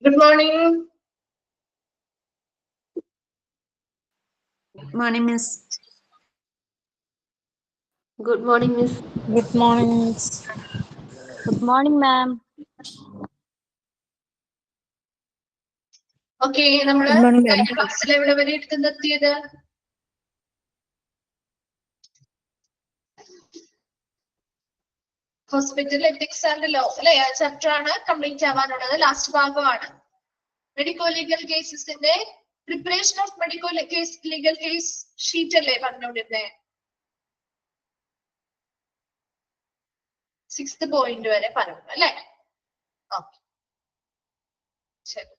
Good morning. Good morning, Miss. Good morning, Miss. Good morning, Miss. Good morning, ma'am. Okay, നമ്മള് Good morning, ma'am. ക്ലാസ്സിൽ എവിടെ വരെ എത്തിയത്? Hospital ethics and law അല്ലെ? ആ chapter ആണ് കംപ്ലീറ്റ് ആവാനുള്ളത്. ലാസ്റ്റ് ഭാഗമാണ്. മെഡിക്കോ ലീഗൽ കേസസിന്റെ preparation of medico legal case sheet അല്ലേ പറഞ്ഞുകൊണ്ടിരുന്നേ? 6th പോയിന്റ് വരെ പറഞ്ഞു അല്ലെ? ഓക്കെ, ശരി.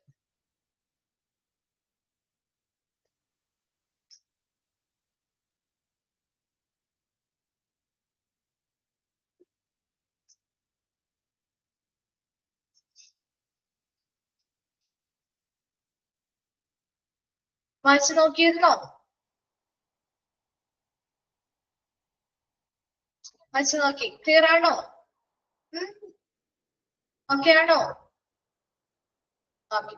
വായിച്ചു നോക്കിയിരുന്നോ? വായിച്ചു നോക്കി? ക്ലിയർ ആണോ? ഓക്കെ ആണോ? ഓക്കെ.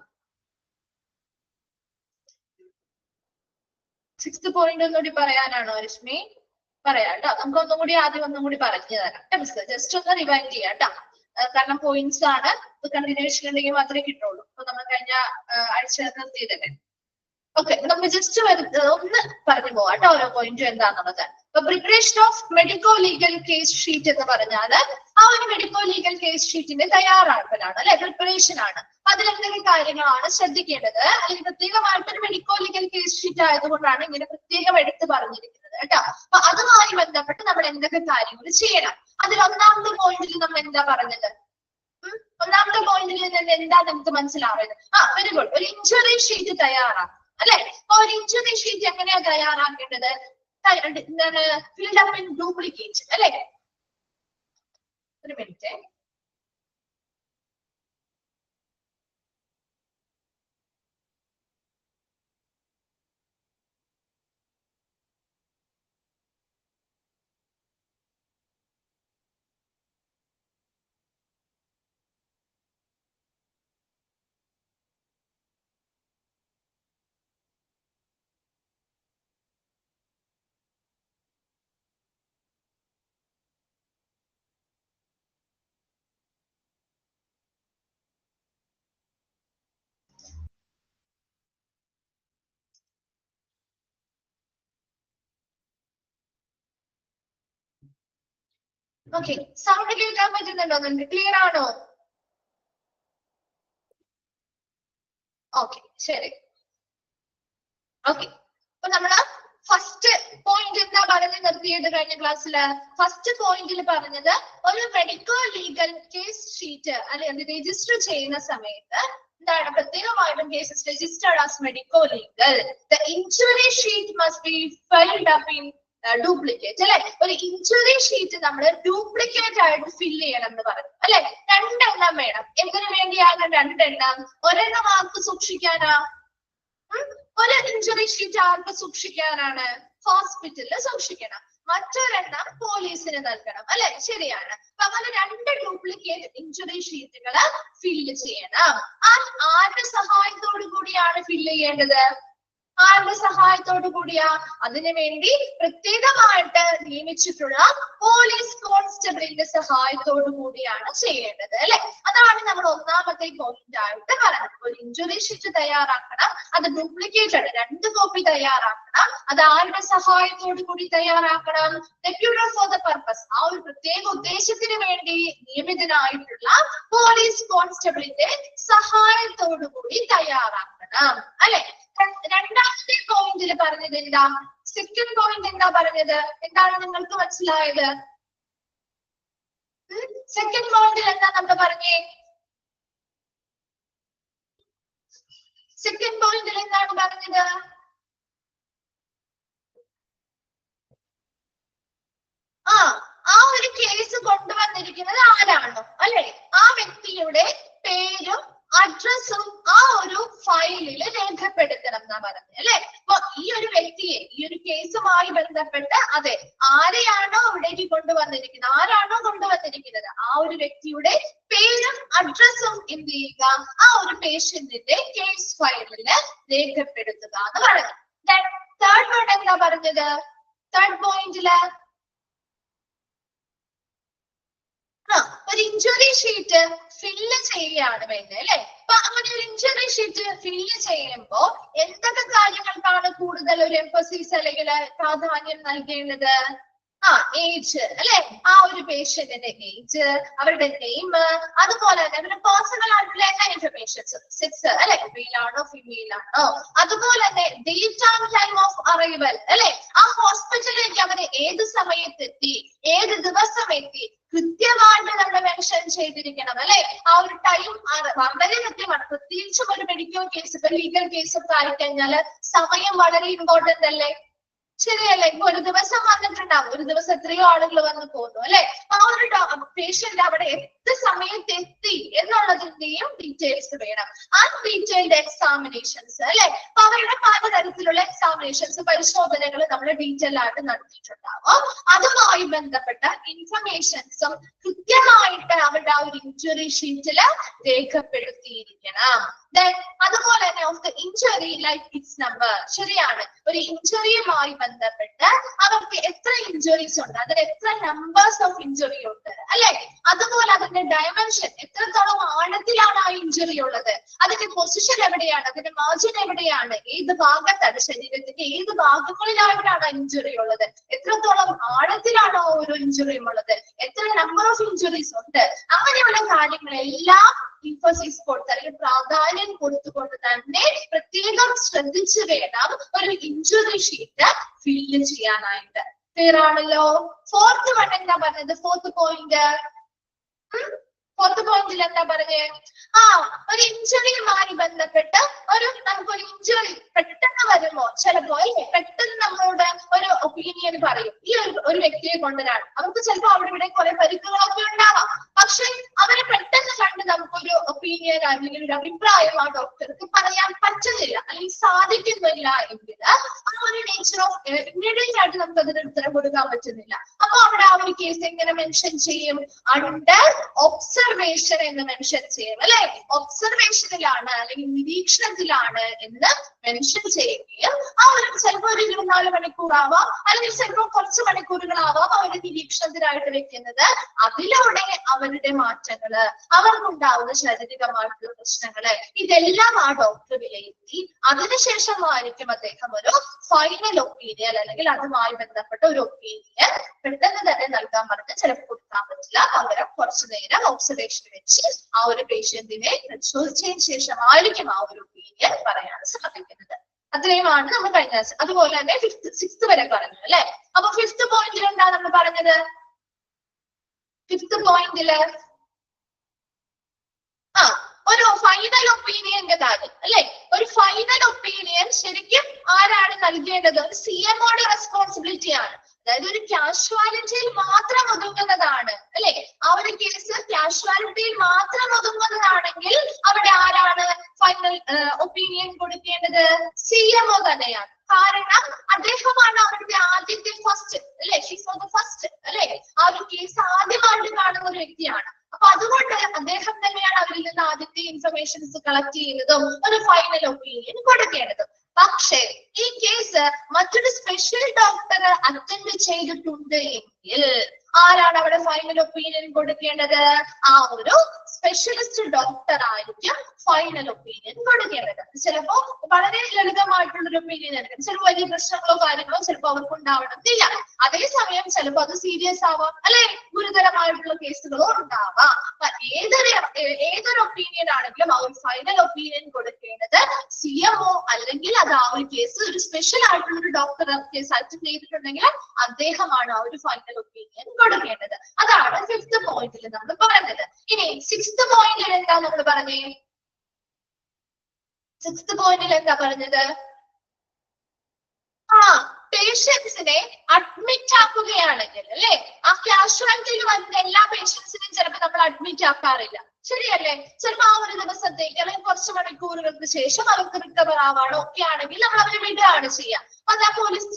6th പോയിന്റ് ഒന്നുകൂടി പറയാനാണോ രശ്മി? പറയാം കേട്ടോ. നമുക്ക് ഒന്നും കൂടി പറഞ്ഞു തരാം. ജസ്റ്റ് ഒന്ന് റിവൈൻഡ് ചെയ്യാം കേട്ടോ. കാരണം പോയിന്റ്സ് ആണ്, കണ്ടിന്യൂഷൻ ഉണ്ടെങ്കിൽ മാത്രമേ കിട്ടുള്ളൂ. അപ്പൊ നമ്മൾ കഴിഞ്ഞ ആഴ്ച നിർത്തിയതല്ലേ. ഓക്കെ, നമുക്ക് ജസ്റ്റ് ഒന്ന് പറഞ്ഞു പോവാം കേട്ടോ ഓരോ പോയിന്റും എന്താണെന്നുള്ളത്. അപ്പൊ preparation of medico legal case sheet എന്ന് പറഞ്ഞാല് ആ ഒരു മെഡിക്കോ ലീഗൽ കേസ് ഷീറ്റിന്റെ തയ്യാറാക്കലാണ് അല്ലെ, പ്രിപ്പറേഷൻ ആണ്. അതിലെന്തൊക്കെ കാര്യങ്ങളാണ് ശ്രദ്ധിക്കേണ്ടത്, അല്ലെങ്കിൽ പ്രത്യേകമായിട്ടൊരു മെഡിക്കോ ലീഗൽ കേസ് ഷീറ്റ് ആയതുകൊണ്ടാണ് ഇങ്ങനെ പ്രത്യേകം എടുത്ത് പറഞ്ഞിരിക്കുന്നത് കേട്ടോ. അപ്പൊ അതുമായി ബന്ധപ്പെട്ട് നമ്മൾ എന്തൊക്കെ കാര്യങ്ങൾ ചെയ്യണം? അതിൽ ഒന്നാമത്തെ പോയിന്റിൽ നമ്മൾ എന്താ പറഞ്ഞത്? ഒന്നാമത്തെ പോയിന്റിൽ നിന്ന് എന്താ നമുക്ക് മനസ്സിലാവുന്നത്? വെരി ഗുഡ്, ഒരു ഇൻഷുറി ഷീറ്റ് തയ്യാറാക്കാം അല്ലെ. അപ്പൊ ഒരു ഇൻഷുറി ഷീറ്റ് എങ്ങനെയാ തയ്യാറാക്കേണ്ടത്? എന്താണ്? ഫിൽഡ് അപ്പ് ഇൻ ഡ്യൂപ്ലിക്കേറ്റ് അല്ലെ. ഒരു മിനിറ്റ്. ഓക്കെ, സൗണ്ട് കേൾക്കാൻ പറ്റുന്നുണ്ടോ നിങ്ങൾക്ക്? ക്ലിയർ ആണോ? ഓക്കെ, ശരി. ഓക്കെ, അപ്പൊ നമ്മള് ഫസ്റ്റ് പോയിന്റ് എന്താ പറഞ്ഞ് നിർത്തിയത് കഴിഞ്ഞ ക്ലാസ്സില്? ഫസ്റ്റ് പോയിന്റിൽ പറഞ്ഞത് ഒരു മെഡിക്കോ ലീഗൽ കേസ് ഷീറ്റ് അല്ലെങ്കിൽ രജിസ്റ്റർ ചെയ്യുന്ന സമയത്ത് എന്താണ് പ്രത്യേകമായിട്ടും cases registered as medico legal, the injury sheet must be filed up in duplicate അല്ലെ. ഒരു ഇൻഷുറി ഷീറ്റ് നമ്മൾ ഡ്യൂപ്ലിക്കേറ്റ് ആയിട്ട് ഫില്ല് ചെയ്യണം എന്ന് പറഞ്ഞു അല്ലെ. 2 എണ്ണം വേണം. എന്തിനു വേണ്ടിയാണ് 2 എണ്ണം? ഒരെണ്ണം ആർക്ക് സൂക്ഷിക്കാനാ? ഒരു ഇൻഷുറി ഷീറ്റ് ആർക്ക് സൂക്ഷിക്കാനാണ്? ഹോസ്പിറ്റലിൽ സൂക്ഷിക്കണം. മറ്റൊരെണ്ണം പോലീസിന് നൽകണം അല്ലെ. ശരിയാണ്. അപ്പൊ അങ്ങനെ 2 ഡ്യൂപ്ലിക്കേറ്റ് ഇൻഷുറി ഷീറ്റുകൾ ഫില്ല് ചെയ്യണം. ആരുടെ സഹായത്തോടു കൂടിയാണ് ഫില്ല് ചെയ്യേണ്ടത്? ആരുടെ സഹായത്തോടു കൂടിയാ? അതിനു വേണ്ടി പ്രത്യേകമായിട്ട് നിയമിച്ചിട്ടുള്ള പോലീസ് കോൺസ്റ്റബിളിന്റെ സഹായത്തോടു കൂടിയാണ് ചെയ്യേണ്ടത് അല്ലെ. അതാണ് നമ്മൾ ഒന്നാമത്തെ പോയിന്റ് ആയിട്ട് പറഞ്ഞത്. ഒരു ഇൻഷുറി ഷീറ്റ് തയ്യാറാക്കണം, അത് ഡ്യൂപ്ലിക്കേറ്റ് ആണ്, 2 കോപ്പി തയ്യാറാക്കണം. അത് ആരുടെ സഹായത്തോടു കൂടി തയ്യാറാക്കണം? ഡെപ്യൂട്ടഡ് ഫോർ ദ പർപ്പസ്, ആ ഒരു പ്രത്യേക ഉദ്ദേശത്തിന് വേണ്ടി നിയമിതനായിട്ടുള്ള പോലീസ് കോൺസ്റ്റബിളിന്റെ സഹായത്തോടു കൂടി തയ്യാറാക്കണം അല്ലെ. രണ്ടാമത്തെ പോയിന്റിൽ പറഞ്ഞത് എന്താ? സെക്കൻഡ് പോയിന്റ് എന്താ പറഞ്ഞത്? എന്താണ് നിങ്ങൾക്ക് മനസ്സിലായത്? സെക്കൻഡ് പോയിന്റിൽ എന്താ നമ്മൾ പറഞ്ഞേ? സെക്കൻഡ് പോയിന്റിൽ എന്താണ് പറഞ്ഞത്? ആ ഒരു കേസ് കൊണ്ടുവന്നിരിക്കുന്നത് ആരാണോ അല്ലെ, ആ വ്യക്തിയുടെ പേരും അഡ്രസ്സും ആ ഒരു ഫയലിൽ രേഖപ്പെടുത്തണം എന്നാ പറഞ്ഞത് അല്ലെ. അപ്പൊ ഈ ഒരു വ്യക്തിയെ, ഈ ഒരു കേസുമായി ബന്ധപ്പെട്ട് അതെ ആരെയാണോ ഇവിടേക്ക് കൊണ്ടുവന്നിരിക്കുന്നത്, ആരാണോ കൊണ്ടുവന്നിരിക്കുന്നത് ആ ഒരു വ്യക്തിയുടെ പേരും അഡ്രസ്സും എന്ത് ചെയ്യുക, ആ ഒരു പേഷ്യന്റിന്റെ കേസ് ഫയലിൽ രേഖപ്പെടുത്തുക എന്ന് പറഞ്ഞു. തേർഡ് വൺ എന്താ പറഞ്ഞത്? തേർഡ് പോയിന്റില് ഒരു ഇഞ്ചുറി ഷീറ്റ് ഫില്ല് ചെയ്യുകയാണ് വേണ്ടത് അല്ലെ. അപ്പൊ അങ്ങനെ ഒരു ഇഞ്ചുറി ഷീറ്റ് ഫില്ല് ചെയ്യുമ്പോ എന്തൊക്കെ കാര്യങ്ങൾക്കാണ് കൂടുതൽ ഒരു എംഫസിസ് അല്ലെങ്കിൽ പ്രാധാന്യം നൽകേണ്ടത്? ഏജ് അല്ലെ, ആ ഒരു പേഷ്യന്റിന്റെ ഏജ്, അവരുടെ നെയിം, അതുപോലെ തന്നെ അവരുടെ പേഴ്സണൽ ആയിട്ടുള്ള എല്ലാ ഇൻഫർമേഷൻസ്, സെക്സ് അല്ലെ, മെയിൽ ആണോ ഫീമെയിൽ ആണോ, അതുപോലെ തന്നെ date and time of arrival അല്ലെ, ആ ഹോസ്പിറ്റലിലേക്ക് അവര് ഏത് സമയത്തെത്തി, ഏത് ദിവസം എത്തി, കൃത്യമായിട്ട് നമ്മൾ മെൻഷൻ ചെയ്തിരിക്കണം അല്ലെ. ആ ഒരു ടൈം വളരെ കൃത്യമാണ്. പ്രത്യേകിച്ചും ഒരു മെഡിക്കൽ കേസ്, ഇപ്പൊ ലീഗൽ കേസ് ഒക്കെ ആയിക്കഴിഞ്ഞാല് സമയം വളരെ ഇമ്പോർട്ടന്റ് അല്ലേ, ശരിയല്ലേ? ഇപ്പൊ ഒരു ദിവസം വന്നിട്ടുണ്ടാവും, ഒരു ദിവസം എത്രയോ ആളുകൾ വന്ന് പോകുന്നു അല്ലെ. ആ ഒരു പേഷ്യന്റ് അവിടെ എത്ര സമയത്ത് എത്തി എന്നുള്ളതിന്റെയും ഡീറ്റെയിൽസ് വേണം. അൺഡീറ്റെയിൽഡ് എക്സാമിനേഷൻസ് അല്ലെ, അപ്പൊ അവരുടെ പലതരത്തിലുള്ള എക്സാമിനേഷൻസ്, പരിശോധനകൾ നമ്മൾ ഡീറ്റെയിൽ ആയിട്ട് നടത്തിയിട്ടുണ്ടാവും. അതുമായി ബന്ധപ്പെട്ട ഇൻഫർമേഷൻസും കൃത്യമായിട്ട് അവരുടെ ആ ഒരു ഇഞ്ചുറി ഷീറ്റില് രേഖപ്പെടുത്തിയിരിക്കണം. അതുപോലെ തന്നെ of the injury like it's number, ശരിയാണ്. ഒരു ഇഞ്ചുറിയുമായി ബന്ധപ്പെട്ട് അവർക്ക് എത്ര ഇഞ്ചുറീസ് ഉണ്ട്, അതിന് എത്ര നമ്പേഴ്സ് ഓഫ് ഇഞ്ചുറി ഉണ്ട് അല്ലെ, അതുപോലെ അതിന്റെ ഡയമെൻഷൻ, എത്രത്തോളം ആഴത്തിലാണ് ആ ഇഞ്ചുറി ഉള്ളത്, അതിന്റെ പൊസിഷൻ എവിടെയാണ്, അതിന്റെ മാർജിൻ എവിടെയാണ്, ഏത് ഭാഗത്താണ്, ശരീരത്തിന്റെ ഏത് ഭാഗങ്ങളിലായിട്ടാണ് ഇഞ്ചുറി ഉള്ളത്, എത്രത്തോളം ആഴത്തിലാണ് ആ ഒരു ഇഞ്ചുറിയും ഉള്ളത്, എത്ര നമ്പർ ഓഫ് ഇഞ്ചുറീസ് ഉണ്ട്, അങ്ങനെയുള്ള കാര്യങ്ങളെല്ലാം ഇൻഫോസിസ് കൊടുത്ത് അല്ലെങ്കിൽ പ്രാധാന്യം കൊടുത്തുകൊണ്ട് തന്നെ പ്രത്യേകം ശ്രദ്ധിച്ചു വേണം ഒരു ഇഞ്ചുറി ഷീറ്റ് ഫില്ല് ചെയ്യാനായിട്ട്. ക്ലിയർ ആണല്ലോ? ഫോർത്ത് വൺ എന്താ പറഞ്ഞത്? ഫോർത്ത് പോയിന്റിൽ എന്താ പറഞ്ഞേ? ഒരു ഇഞ്ചുറിയുമായി ബന്ധപ്പെട്ട് നമുക്കൊരു ഇഞ്ചുറി പെട്ടെന്ന് വരുമ്പോ ചിലപ്പോ പെട്ടെന്ന് നമ്മളോട് ഒരു ഒപ്പീനിയൻ പറയും, ഈ ഒരു വ്യക്തിയെ കൊണ്ടുവരാണ്, അവർക്ക് ചിലപ്പോ അവിടെ ഇവിടെ കുറെ പരിക്കുകളൊക്കെ ഉണ്ടാവാം, പക്ഷെ അവരെ പെട്ടെന്ന് കണ്ട് നമുക്കൊരു ഒപ്പീനിയൻ അല്ലെങ്കിൽ ഒരു അഭിപ്രായം ആ ഡോക്ടർക്ക് പറയാൻ പറ്റുന്നില്ല അല്ലെങ്കിൽ സാധിക്കുന്നില്ല എങ്കിൽ ആ ഒരു നേച്ചർ ഓഫ് ഇമ്മീഡിയറ്റ് ആയിട്ട് നമുക്ക് അതിന് ഉത്തരം കൊടുക്കാൻ പറ്റുന്നില്ല. അപ്പൊ അവിടെ ആ ഒരു കേസ് എങ്ങനെ മെൻഷൻ ചെയ്യും? അണ്ടർ ഒബ്സർവേഷൻ എന്ന് മെൻഷൻ ചെയ്യും അല്ലെ. ഒബ്സർവേഷനിലാണ് അല്ലെങ്കിൽ നിരീക്ഷണത്തിലാണ് എന്ന് മെൻഷൻ ചെയ്യുകയും ആ ഒരു ചിലപ്പോൾ ഒരു 24 മണിക്കൂറാവാം അല്ലെങ്കിൽ ചിലപ്പോൾ കുറച്ച് മണിക്കൂറുകളാവാം അവര് നിരീക്ഷണത്തിനായിട്ട് വെക്കുന്നത്. അതിലൂടെ അവരുടെ മാറ്റങ്ങള്, അവർക്കുണ്ടാവുന്ന ശാരീരികമായിട്ടുള്ള പ്രശ്നങ്ങള്, ഇതെല്ലാം ആ ഡോക്ടർ വിലയിരുത്തി അതിനുശേഷമായിരിക്കും അദ്ദേഹം ഒരു ഫൈനൽ ഒപ്പീനിയൻ അല്ലെങ്കിൽ അതുമായി ബന്ധപ്പെട്ട ഒരു ഒപ്പീനിയൻ പെട്ടെന്ന് തന്നെ നൽകാൻ പറഞ്ഞ് ചിലപ്പോൾ കൊടുക്കാൻ പറ്റില്ല, പകരം കുറച്ചു നേരം ഒബ്സർവേഷൻ വെച്ച് ആ ഒരു പേഷ്യന്റിനെ പരിശോധിച്ചതിന് ശേഷമായിരിക്കും ആ ഒരു ഒപ്പീനിയൻ പറയാൻ സാധിക്കുന്നത്. അത്രയുമാണ് നമ്മൾ കഴിഞ്ഞ ക്ലാസ്. അതുപോലെ തന്നെ സിക്സ്ത് വരെ പറഞ്ഞു അല്ലെ. അപ്പൊ ഫിഫ്ത് പോയിന്റിൽ എന്താ നമ്മൾ പറഞ്ഞത്? ഫിഫ്ത് പോയിന്റില് ഒരു ഫൈനൽ ഒപ്പീനിയന്റെ കാര്യം അല്ലെ. ഒരു ഫൈനൽ ഒപ്പീനിയൻ ശരിക്കും ആരാണ് നൽകേണ്ടത്? CMOയുടെ റെസ്പോൺസിബിലിറ്റി ആണ്. അതായത് ഒരു കാഷ്വാലിറ്റിയിൽ മാത്രം ഒതുങ്ങുന്നതാണ് അല്ലെ. ആ ഒരു കേസ് കാഷ്വാലിറ്റിയിൽ മാത്രം ഒതുങ്ങുന്നതാണെങ്കിൽ അവിടെ ആരാണ് ഫൈനൽ ഒപ്പീനിയൻ കൊടുക്കേണ്ടത്? CMO തന്നെയാണ്. കാരണം അദ്ദേഹമാണ് അവരുടെ ആദ്യത്തെ ഫസ്റ്റ് അല്ലെ, ഫസ്റ്റ് അല്ലെ, ആ ഒരു കേസ് ആദ്യമായിട്ട് കാണുന്ന ഒരു വ്യക്തിയാണ്. അപ്പൊ അതുകൊണ്ട് അദ്ദേഹം തന്നെയാണ് അവരിൽ നിന്ന് ആദ്യത്തെ ഇൻഫർമേഷൻസ് കളക്ട് ചെയ്യുന്നതും ഒരു ഫൈനൽ ഒപ്പീനിയൻ കൊടുക്കേണ്ടതും. പക്ഷേ ഈ കേസ് മറ്റൊരു സ്പെഷ്യൽ ഡോക്ടർ അറ്റൻഡ് ചെയ്തിട്ടുണ്ട് എങ്കിൽ ആരാണ് അവിടെ ഫൈനൽ ഒപ്പീനിയൻ കൊടുക്കേണ്ടത്? ആ ഒരു സ്പെഷ്യലിസ്റ്റ് ഡോക്ടർ ആയിരിക്കും ഫൈനൽ ഒപ്പീനിയൻ കൊടുക്കേണ്ടത്. ചിലപ്പോ വളരെ ലളിതമായിട്ടുള്ള ഒരു ഒപ്പീനിയൻ ആയിരിക്കും, ചിലപ്പോൾ വലിയ പ്രശ്നങ്ങളോ കാര്യങ്ങളോ ചിലപ്പോൾ അവർക്ക് ഉണ്ടാവണമെന്നില്ല. അതേസമയം ചിലപ്പോൾ അത് സീരിയസ് ആവാം അല്ലെ, ഗുരുതരമായിട്ടുള്ള കേസുകളോ ഉണ്ടാവാം. ഏതൊരു ഒപ്പീനിയൻ ആണെങ്കിലും ആ ഒരു ഫൈനൽ ഒപ്പീനിയൻ കൊടുക്കേണ്ടത് CMO അല്ലെങ്കിൽ അത് ആ ഒരു കേസ് ഒരു സ്പെഷ്യൽ ആയിട്ടുള്ള ഒരു ഡോക്ടർ കേസ് അറ്റൻഡ് ചെയ്തിട്ടുണ്ടെങ്കിൽ അദ്ദേഹമാണ് ആ ഒരു ഫൈനൽ ഒപ്പീനിയൻ കൊടുക്കേണ്ടത്. അതാണ് ഫിഫ്ത് പോയിന്റിൽ നമ്മൾ പറഞ്ഞത്. ഇനി സിക്സ്ത് പോയിന്റിൽ എന്താ നമ്മൾ പറഞ്ഞേ? സിക്സ്ത് പോയിന്റിൽ എന്താ പറഞ്ഞത്? പേഷ്യൻസിനെ അഡ്മിറ്റ് ആക്കുകയാണെങ്കിൽ അല്ലെ, ആ കാഷ്വാലിറ്റിയിൽ വരുന്ന എല്ലാ പേഷ്യൻസിനെയും ചിലപ്പോൾ നമ്മൾ അഡ്മിറ്റ് ആക്കാറില്ല, ശരിയല്ലേ? ചിലപ്പോൾ ആ ഒരു ദിവസത്തേക്ക് അല്ലെങ്കിൽ കുറച്ച് മണിക്കൂറുകൾക്ക് ശേഷം അവർക്ക് റിക്കവർ ആവാണോ ഒക്കെ ആണെങ്കിൽ നമ്മൾ അവരെ വിടുകയാണ് ചെയ്യുക. അത് ആ പോലീസ്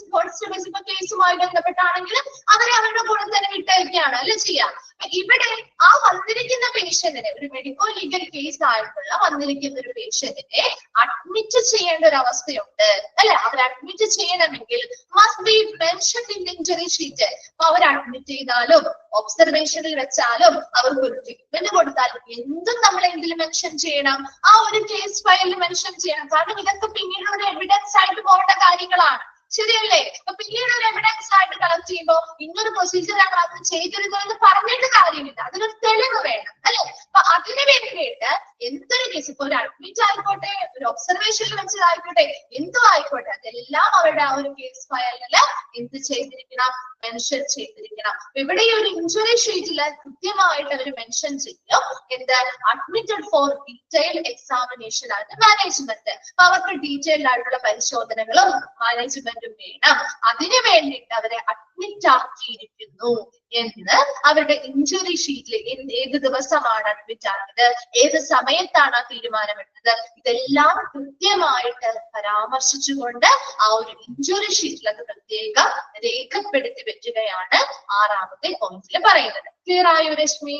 കേസുമായി ബന്ധപ്പെട്ടാണെങ്കിൽ അവരെ അവരുടെ കൂടെ തന്നെ വിട്ട് കഴിക്കുകയാണ് അല്ലെ ചെയ്യാം. ഇവിടെ ആ വന്നിരിക്കുന്ന പേഷ്യന്റിനെ, ഒരു മെഡിക്കോ ലീഗൽ കേസ് ആയിട്ടുള്ള വന്നിരിക്കുന്ന ഒരു പേഷ്യന്റിനെ അഡ്മിറ്റ് ചെയ്യേണ്ട ഒരു അവസ്ഥയുണ്ട് അല്ലെ. അവർ അഡ്മിറ്റ് ചെയ്യണമെങ്കിൽ must be mentioned in injury sheet. അപ്പൊ അവർ അഡ്മിറ്റ് ചെയ്താലും ഒബ്സർവേഷനിൽ വെച്ചാലും അവർക്ക് ഒരു ട്രീറ്റ്മെന്റ് കൊടുത്താലും എന്തും നമ്മൾ എന്തിൽ മെൻഷൻ ചെയ്യണം, ആ ഒരു കേസ് ഫയലിൽ മെൻഷൻ ചെയ്യണം. കാരണം ഇതൊക്കെ പിന്നീട് ഒരു എവിഡൻസ് ആയിട്ട് പോകേണ്ട കാര്യങ്ങളാണ്. ശരിയല്ലേ? അപ്പൊ പിന്നീട് ഒരു എവിഡൻസ് ആയിട്ട് കളക്ട് ചെയ്യുമ്പോൾ ഇന്നൊരു പ്രൊസീജിയറാണ് അത് ചെയ്തിരുന്നതെന്ന് പറഞ്ഞിട്ട് കാര്യമില്ല, അതിനൊരു തെളിവ് വേണം അല്ലെ. അപ്പൊ അതിന് വേണ്ടിയിട്ട് എന്തൊരു കേസ്, ഇപ്പൊ ഒരു അഡ്മിറ്റ് ആയിക്കോട്ടെ, ഒരു ഒബ്സർവേഷനിൽ വെച്ചതായിക്കോട്ടെ, എന്തോ ആയിക്കോട്ടെ, അതെല്ലാം അവരുടെ ആ ഒരു കേസ് ഫയലില് എന്ത് ചെയ്തിരിക്കണം, മെൻഷൻ ചെയ്തിരിക്കണം. ഇവിടെ ഈ ഒരു ഇഞ്ചുറി ഷീറ്റില് കൃത്യമായിട്ട് അവർ മെൻഷൻ ചെയ്യും എന്ത്, അഡ്മിറ്റഡ് ഫോർ ഡീറ്റെയിൽഡ് എക്സാമിനേഷൻ ആണ് മാനേജ്മെന്റ്. അപ്പൊ അവർക്ക് ഡീറ്റെയിൽഡ് ആയിട്ടുള്ള പരിശോധനകളും മാനേജ്മെന്റും വേണം. അതിനു വേണ്ടിയിട്ട് അവരെ അഡ്മിറ്റ് ആക്കിയിരിക്കുന്നു എന്ന് അവരുടെ ഇഞ്ചുറി ഷീറ്റിൽ ഏത് ദിവസമാണ് അഡ്മിറ്റ് ആക്കിയത്, ഏത് സമയത്താണ് ആ തീരുമാനമെടുത്തത്, ഇതെല്ലാം കൃത്യമായിട്ട് പരാമർശിച്ചുകൊണ്ട് ആ ഒരു ഇഞ്ചുറി ഷീറ്റിൽ അത് പ്രത്യേകം രേഖപ്പെടുത്തി വെക്കുകയാണ് ആറാമത്തെ പോയിന്റിൽ പറയുന്നത്. ക്ലിയർ ആയോ Rashmi?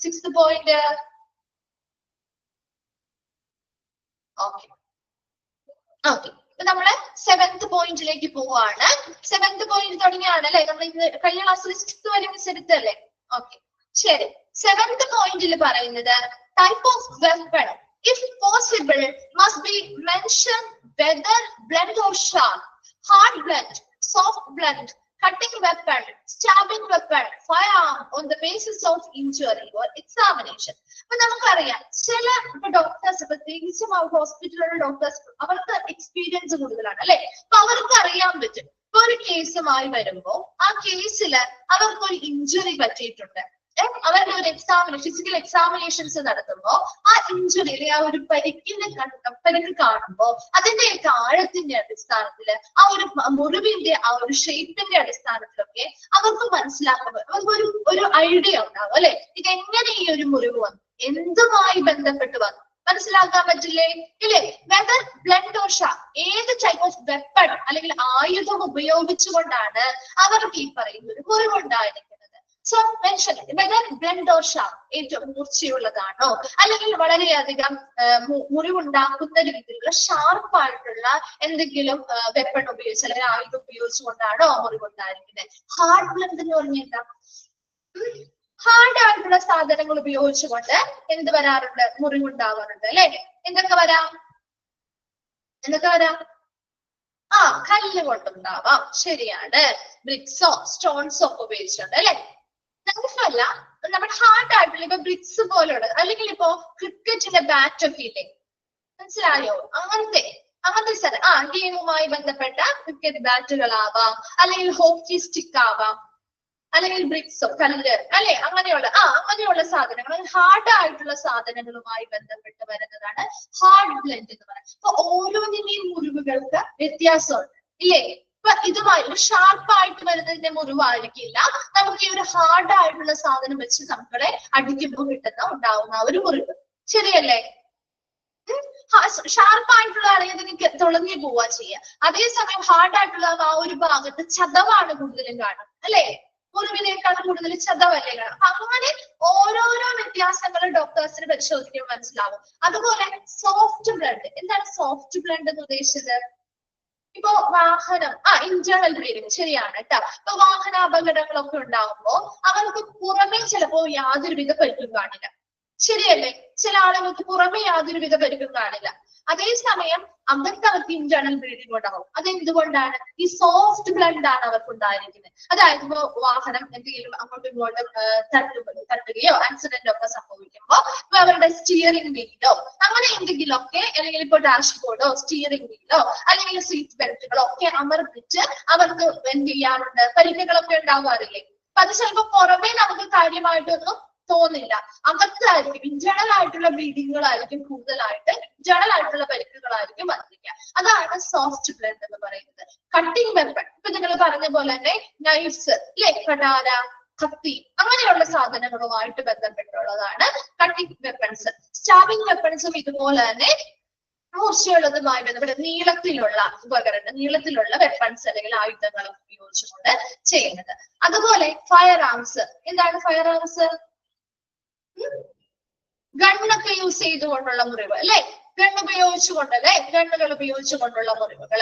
6th point. Okay okay, നമ്മള് 7th പോയിന്റിലേക്ക് പോവാണ്. 7th പോയിന്റ് തുടങ്ങിയാണ് അല്ലെ, നമ്മൾ ഇന്ന് കഴിഞ്ഞ ക്ലാസ്സിൽ 6th വരെ മിസ് എടുത്തല്ലേ. ഓക്കെ ശരി. 7th പോയിന്റിൽ പറയുന്നത് type of weapon if possible must be mention whether blunt or sharp, hard blood, soft blood, cutting weapon, stabbing weapon, firearm on the basis of injury or examination. അപ്പൊ നമുക്കറിയാം ചില doctors, പ്രത്യേകിച്ചും ഹോസ്പിറ്റലിലുള്ള doctors, അവർക്ക് experience കൂടുതലാണ് അല്ലെ. അപ്പൊ അവർക്ക് അറിയാൻ പറ്റും, ഇപ്പൊ ഒരു കേസുമായി വരുമ്പോ ആ കേസിൽ അവർക്ക് ഒരു ഇഞ്ചുറി പറ്റിയിട്ടുണ്ട്, അവരുടെ ഒരു ഫിസിക്കൽ എക്സാമിനേഷൻസ് നടത്തുമ്പോ ആ ഇഞ്ചുറി, ആ ഒരു പരിക്ക് കാണുമ്പോ അതിന്റെയൊക്കെ ആഴത്തിന്റെ അടിസ്ഥാനത്തില്, ആ ഒരു മുറിവിന്റെ ആ ഒരു ഷേപ്പിന്റെ അടിസ്ഥാനത്തിലൊക്കെ അവർക്ക് മനസ്സിലാക്കുമ്പോൾ അവർക്ക് ഒരു ഐഡിയ ഉണ്ടാവും അല്ലെ, ഇതെങ്ങനെ ഈ ഒരു മുറിവ് വന്നു, എന്തുമായി ബന്ധപ്പെട്ട് വന്നു, മനസ്സിലാക്കാൻ പറ്റില്ലേ ഇല്ലേ. വെദർ ബ്ലഡ് ഓർ ഷാർപ്പ്, ഏത് ടൈപ്പ് ഓഫ് വെപ്പൺ അല്ലെങ്കിൽ ആയുധം ഉപയോഗിച്ചുകൊണ്ടാണ് അവർക്ക് ഈ പറയുന്ന ഒരു മുറിവുണ്ടായിരിക്കുന്നത്. So mention whether blunt or sharp, ഏറ്റവും മൂർച്ചയുള്ളതാണോ അല്ലെങ്കിൽ വളരെയധികം മുറിവുണ്ടാക്കുന്ന രീതിയിലുള്ള ഷാർപ്പായിട്ടുള്ള എന്തെങ്കിലും വെപ്പൺ ഉപയോഗിച്ച് അല്ലെങ്കിൽ ആയുധം ഉപയോഗിച്ചുകൊണ്ടാണോ മുറിവുണ്ടായിരിക്കുന്നത്. ഹാർഡ് ബ്ലഡ് എന്ന് പറഞ്ഞാൽ ഹാർഡ് ആയിട്ടുള്ള സാധനങ്ങൾ ഉപയോഗിച്ചുകൊണ്ട് എന്ത് വരാറുണ്ട്, മുറിവുണ്ടാവാറുണ്ട് അല്ലെ. എന്തൊക്കെ വരാം, കല്ല് കൊണ്ടുണ്ടാവാം, ശരിയാണ്. ബ്രിക്സോ സ്റ്റോൺസോ ഒക്കെ ഉപയോഗിച്ചിട്ടുണ്ട് അല്ലെ. നൈഫല്ല, നമ്മുടെ ഹാർഡ് ആയിട്ടുള്ള ഇപ്പൊ ബ്രിക്സ് പോലുള്ള, അല്ലെങ്കിൽ ഇപ്പോ ക്രിക്കറ്റിന്റെ ബാറ്റ് ഒക്കെ ഇല്ലേ, മനസ്സിലായോ, അങ്ങനത്തെ സ്ഥലം ഗെയിമുമായി ബന്ധപ്പെട്ട ക്രിക്കറ്റ് ബാറ്റുകളാവാം, അല്ലെങ്കിൽ ഹോക്കി സ്റ്റിക്ക് ആവാം, അല്ലെങ്കിൽ ബ്രിക്സോ കല്ല് അല്ലെ, അങ്ങനെയുള്ള സാധനങ്ങൾ, ഹാർഡ് ആയിട്ടുള്ള സാധനങ്ങളുമായി ബന്ധപ്പെട്ട് വരുന്നതാണ് ഹാർഡ് ബ്ലഡ് എന്ന് പറയുന്നത്. അപ്പൊ ഓരോന്നിന്റെയും മുറിവുകൾക്ക് വ്യത്യാസമുണ്ട് ഇല്ലേ. ഇപ്പൊ ഇതുമായി ഒരു ഷാർപ്പായിട്ട് വരുന്നതിന്റെ മുറിവായിരിക്കില്ല നമുക്ക് ഈ ഒരു ഹാർഡ് ആയിട്ടുള്ള സാധനം വെച്ച് നമ്മളെ അടിക്കുമ്പോൾ ഉണ്ടാവുന്ന ഒരു മുറിവ്, ശരിയല്ലേ. ഷാർപ്പായിട്ടുള്ള ആണെങ്കിൽ തുളഞ്ഞു പോവാ ചെയ്യുക, അതേസമയം ഹാർഡ് ആയിട്ടുള്ള ആ ഒരു ഭാഗത്ത് ചതവാണ് കൂടുതലും കാണും അല്ലെ, മുറിവിനേക്കാൾ കൂടുതൽ ചതവല്ലേ കാണും. അങ്ങനെ ഓരോരോ വ്യത്യാസങ്ങൾ ഡോക്ടേഴ്സിന് പരിശോധിക്കുമ്പോൾ മനസ്സിലാവും. അതുപോലെ സോഫ്റ്റ് ബ്ലഡ്, എന്താണ് സോഫ്റ്റ് ബ്ലഡ് എന്ന് ഉദ്ദേശിച്ചത്? ഇപ്പൊ വാഹനം ഇന്റേണൽ ബ്ലീഡിങ്, ശരിയാണ് കേട്ടോ. ഇപ്പൊ വാഹന അപകടങ്ങളൊക്കെ ഉണ്ടാവുമ്പോ അവർക്ക് പുറമേ ചിലപ്പോ യാതൊരുവിധ പരിക്കും കാണില്ല, ശരിയല്ലേ. ചില ആളുകൾക്ക് പുറമെ യാതൊരുവിധ പരിക്കും കാണില്ല, അതേസമയം അവർക്ക് ഇന്റേണൽ ബ്ലീഡിങ് ഉണ്ടാവും. അതെന്തുകൊണ്ടാണ്? ഈ സോഫ്റ്റ് ബ്ലഡ് ആണ് അവർക്ക് ഉണ്ടായിരിക്കുന്നത്. അതായത് ഇപ്പോ വാഹനം എന്തെങ്കിലും അങ്ങോട്ടും ഇങ്ങോട്ടും തട്ടുകയോ ആക്സിഡന്റ് ഒക്കെ സംഭവിക്കുമ്പോ ഇപ്പൊ അവരുടെ സ്റ്റിയറിംഗ് വീലോ അങ്ങനെ എന്തെങ്കിലും ഒക്കെ, അല്ലെങ്കിൽ ഇപ്പൊ ഡാഷ്ബോർഡോ സ്റ്റിയറിംഗ് വീലോ അല്ലെങ്കിൽ സീറ്റ് ബെൽറ്റുകളോ ഒക്കെ അമർത്തിച്ച് അവർക്ക് എന്ത് ചെയ്യാറുണ്ട്, പരിക്കുകളൊക്കെ ഉണ്ടാവാറില്ലേ. അപ്പൊ അത് ചിലപ്പോ പുറമേ നമുക്ക് കാര്യമായിട്ടൊന്നും തോന്നില്ല, അകത്തായിരിക്കും ഇന്റേണൽ ആയിട്ടുള്ള ബ്ലീഡിങ്ങുകളായിരിക്കും കൂടുതലായിട്ട്, ഇന്റേണൽ ആയിട്ടുള്ള പരിക്കുകളായിരിക്കും വന്നിരിക്കുക. അതാണ് സോഫ്റ്റ് ബ്ലഡ് എന്ന് പറയുന്നത്. കട്ടിംഗ് വെപ്പൺ, ഇപ്പൊ നിങ്ങൾ പറഞ്ഞ പോലെ തന്നെ നൈഫ്സ് അല്ലെ, കടാര, കത്തി, അങ്ങനെയുള്ള സാധനങ്ങളുമായിട്ട് ബന്ധപ്പെട്ടുള്ളതാണ് കട്ടിംഗ് വെപ്പൺസ്. സ്റ്റാബിംഗ് വെപ്പൺസും ഇതുപോലെ തന്നെ മൂർച്ചയുള്ളതുമായി ബന്ധപ്പെട്ട നീളത്തിലുള്ള ഉപകരണം, നീളത്തിലുള്ള വെപ്പൺസ് അല്ലെങ്കിൽ ആയുധങ്ങൾ ഉപയോഗിച്ചുകൊണ്ട് ചെയ്യുന്നത്. അതുപോലെ ഫയർ ആംസ്. എന്താണ് ഫയർ ആംസ്? ഗണ്ണൊക്കെ യൂസ് ചെയ്തുകൊണ്ടുള്ള മുറിവ് അല്ലെ, ഗണ്ണുകൾ ഉപയോഗിച്ചുകൊണ്ടുള്ള മുറിവുകൾ.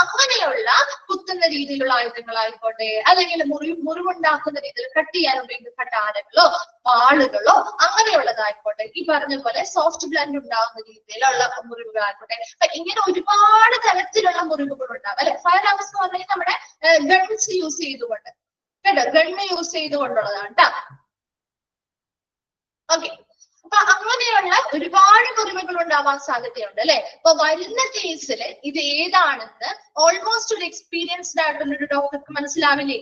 അങ്ങനെയുള്ള കുത്തുന്ന രീതിയിലുള്ള ആയുധങ്ങളായിക്കോട്ടെ, അല്ലെങ്കിൽ മുറിവുണ്ടാക്കുന്ന രീതിയിൽ കട്ട് ചെയ്യാൻ ഉപയോഗിക്കുന്ന കട്ടാരങ്ങളോ വാളുകളോ അങ്ങനെയുള്ളതായിക്കോട്ടെ, ഈ പറഞ്ഞ പോലെ സോഫ്റ്റ് ബ്ലഡ് ഉണ്ടാകുന്ന രീതിയിലുള്ള മുറിവുകളായിക്കോട്ടെ, ഇങ്ങനെ ഒരുപാട് തരത്തിലുള്ള മുറിവുകൾ ഉണ്ടാവും അല്ലെ. ഫയർ ആംസ് എന്ന് പറഞ്ഞാൽ നമ്മുടെ ഗൺസ് യൂസ് ചെയ്തുകൊണ്ട്, കേട്ടോ, ഗണ്ണ് യൂസ് ചെയ്തുകൊണ്ടുള്ളതാണ് കേട്ടോ. ഓക്കെ, അപ്പൊ അങ്ങനെയുള്ള ഒരുപാട് മുറിവുകൾ ഉണ്ടാവാൻ സാധ്യതയുണ്ട് അല്ലെ. അപ്പൊ വരുന്ന കേസിൽ ഇത് ഏതാണെന്ന് ഓൾമോസ്റ്റ് ഒരു എക്സ്പീരിയൻസ്ഡ് ആയിട്ടുള്ള ഒരു ഡോക്ടർക്ക് മനസ്സിലാവൂലേ?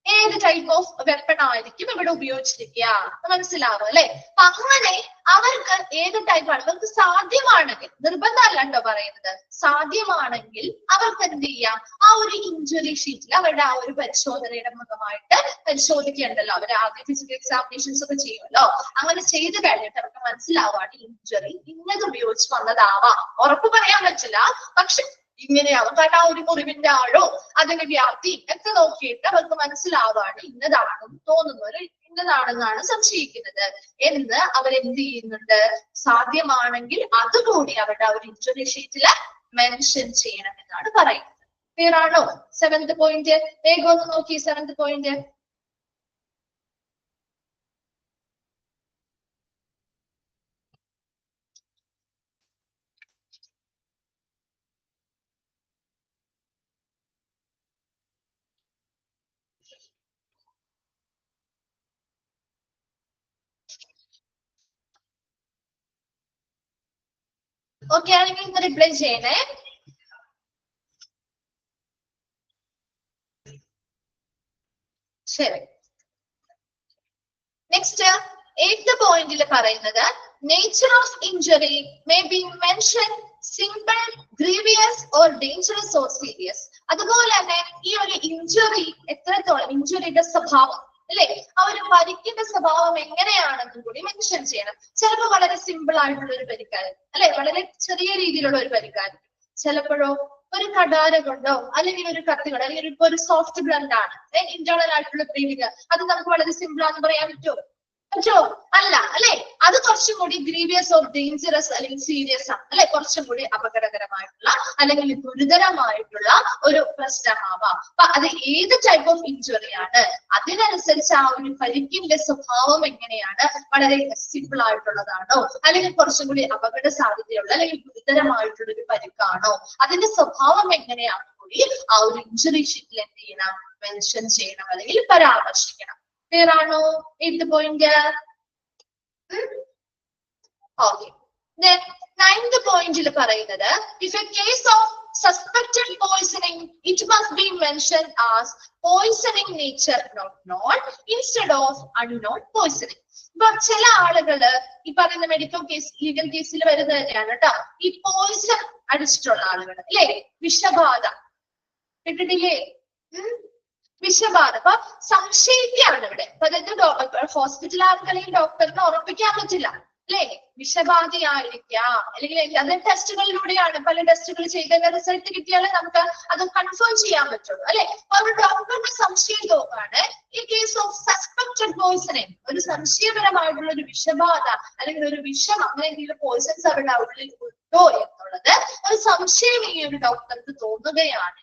ഏത് ടൈപ്പ് ഓഫ് വെപ്പൺ ആയിരിക്കും ഇവിടെ ഉപയോഗിച്ചിരിക്കുക മനസ്സിലാവും അല്ലെ. അപ്പൊ അങ്ങനെ അവർക്ക് ഏത് ടൈപ്പാണ്, അവർക്ക് സാധ്യമാണെങ്കിൽ, നിർബന്ധമല്ല കേട്ടോ പറയുന്നത്, സാധ്യമാണെങ്കിൽ അവർക്ക് എന്ത് ചെയ്യാം, ആ ഒരു ഇഞ്ചുറി ഷീറ്റിൽ അവരുടെ ആ ഒരു പരിശോധനയുടെ ഭാഗമായിട്ട് പരിശോധിക്കേണ്ടല്ലോ. അവർ ആദ്യം ഫിസിക്കൽ എക്സാമിനേഷൻസ് ഒക്കെ ചെയ്യുമല്ലോ. അങ്ങനെ ചെയ്ത് കഴിഞ്ഞിട്ട് അവർക്ക് മനസ്സിലാവാണ് ഇഞ്ചുറി ഇന്നത് ഉപയോഗിച്ച് വന്നതാവാം. ഉറപ്പ് പറയാൻ പറ്റില്ല, പക്ഷെ ഇങ്ങനെയാവും. കാരണം ആ ഒരു മുറിവിന്റെ ആഴോ അതിന്റെ വ്യാപ്തി ഒക്കെ നോക്കിയിട്ട് അവർക്ക് മനസ്സിലാവാണ് ഇന്നതാണെന്ന് തോന്നുന്നത്, ഇന്നതാണെന്നാണ് സംശയിക്കുന്നത് എന്ന് അവരെന്ത് ചെയ്യുന്നുണ്ട്, സാധ്യമാണെങ്കിൽ അതുകൂടി അവരുടെ ആ ഒരു ഇൻഷുറൻസ് ഷീറ്റിൽ മെൻഷൻ ചെയ്യണം എന്നാണ് പറയുന്നത്. ക്ലിയർ ആണോ? 7th പോയിന്റ് വേഗം ഒന്ന് നോക്കി. 7th പോയിന്റ് ഓക്കെ ആണെങ്കിൽ ഇന്ന് റിപ്ലൈ ചെയ്യണേ. ശരി, നെക്സ്റ്റ് 8th പോയിന്റിൽ പറയുന്നത് nature of injury may be mention simple, grievous or dangerous or serious. അതുപോലെ തന്നെ ഈ ഒരു ഇഞ്ചുറി എത്രത്തോളം, ഇഞ്ചുറിയുടെ സ്വഭാവം അല്ലെ, ആ ഒരു പരിക്കിന്റെ സ്വഭാവം എങ്ങനെയാണെന്നും കൂടി മെൻഷൻ ചെയ്യണം. ചിലപ്പോൾ വളരെ സിമ്പിൾ ആയിട്ടുള്ള ഒരു പരിക്കായിരിക്കും അല്ലെ, വളരെ ചെറിയ രീതിയിലുള്ള ഒരു പരിക്കായിരിക്കും. ചിലപ്പോഴോ ഒരു കടാര കൊണ്ടോ അല്ലെങ്കിൽ ഒരു കത്തി കൊണ്ടോ അല്ലെങ്കിൽ ഇപ്പൊ ഒരു സോഫ്റ്റ് ബ്ലഡ് ആണ്, ഇന്റേണൽ ആയിട്ടുള്ള ബ്ലീഡിങ്, അത് നമുക്ക് വളരെ സിമ്പിൾ ആണെന്ന് പറയാൻ പറ്റുമോ? അല്ല അല്ലെ. അത് കുറച്ചും കൂടി ഗ്രീവിയസ് ഓർ ഡേഞ്ചറസ് അല്ലെങ്കിൽ സീരിയസ് ആണ് അല്ലെ, കുറച്ചും കൂടി അപകടകരമായിട്ടുള്ള അല്ലെങ്കിൽ ഗുരുതരമായിട്ടുള്ള ഒരു പ്രശ്നമാവാം. അപ്പൊ അത് ഏത് ടൈപ്പ് ഓഫ് ഇഞ്ചുറി ആണ്, അതിനനുസരിച്ച് ആ ഒരു പരിക്കിന്റെ സ്വഭാവം എങ്ങനെയാണ്, വളരെ സിമ്പിൾ ആയിട്ടുള്ളതാണോ അല്ലെങ്കിൽ കുറച്ചും കൂടി അപകട സാധ്യതയുള്ള അല്ലെങ്കിൽ ഗുരുതരമായിട്ടുള്ള ഒരു പരിക്കാണോ, അതിന്റെ സ്വഭാവം എങ്ങനെയാണ് കൂടി ആ ഒരു ഇഞ്ചുറി ഷീറ്റിൽ എന്ത് ചെയ്യണം, മെൻഷൻ ചെയ്യണം അല്ലെങ്കിൽ പരാമർശിക്കണം. ക്ലിയർ ആണോ? 8th point. ഓക്കെ, 9th പോയിന്റിൽ പറയുന്നത് if a case of suspected poisoning it must be mention as poisoning nature not known instead of unknown poisoning. ഇപ്പൊ ചില ആളുകള് ഈ പറയുന്ന മെഡിക്കൽ കേസ്, ലീഗൽ കേസിൽ വരുന്നത് തന്നെയാണ് കേട്ടോ, ഈ പോയിസൺ അടിച്ചിട്ടുള്ള ആളുകൾ അല്ലെ, വിഷബാധ കേട്ടിട്ടില്ലേ? വിഷബാധ. അപ്പൊ സംശയിക്കുകയാണ് ഇവിടെ. അപ്പൊ അതായത് ഹോസ്പിറ്റലുകാർക്ക് അല്ലെങ്കിൽ ഡോക്ടറിന് ഉറപ്പിക്കാൻ പറ്റില്ല അല്ലെ, വിഷബാധയായിരിക്കാം, അല്ലെങ്കിൽ അത് ടെസ്റ്റുകളിലൂടെയാണ്, പല ടെസ്റ്റുകൾ ചെയ്തതിന്റെ റിസൾട്ട് കിട്ടിയാലേ നമുക്ക് അത് കൺഫേം ചെയ്യാൻ പറ്റുള്ളൂ അല്ലെ. അപ്പൊ ഒരു ഡോക്ടറിന് സംശയം തോന്നുകയാണ് ഈ കേസ് ഓഫ് സസ്പെക്ടഡ് പോയിസണിങ്, ഒരു സംശയപരമായിട്ടുള്ള ഒരു വിഷബാധ അല്ലെങ്കിൽ ഒരു വിഷം അങ്ങനെ എന്തെങ്കിലും പോയിസൺസ് അവരുടെ ഉള്ളിൽ ഉണ്ടോ എന്നുള്ളത് ഒരു സംശയം ഈ ഒരു ഡോക്ടർക്ക് തോന്നുകയാണെങ്കിൽ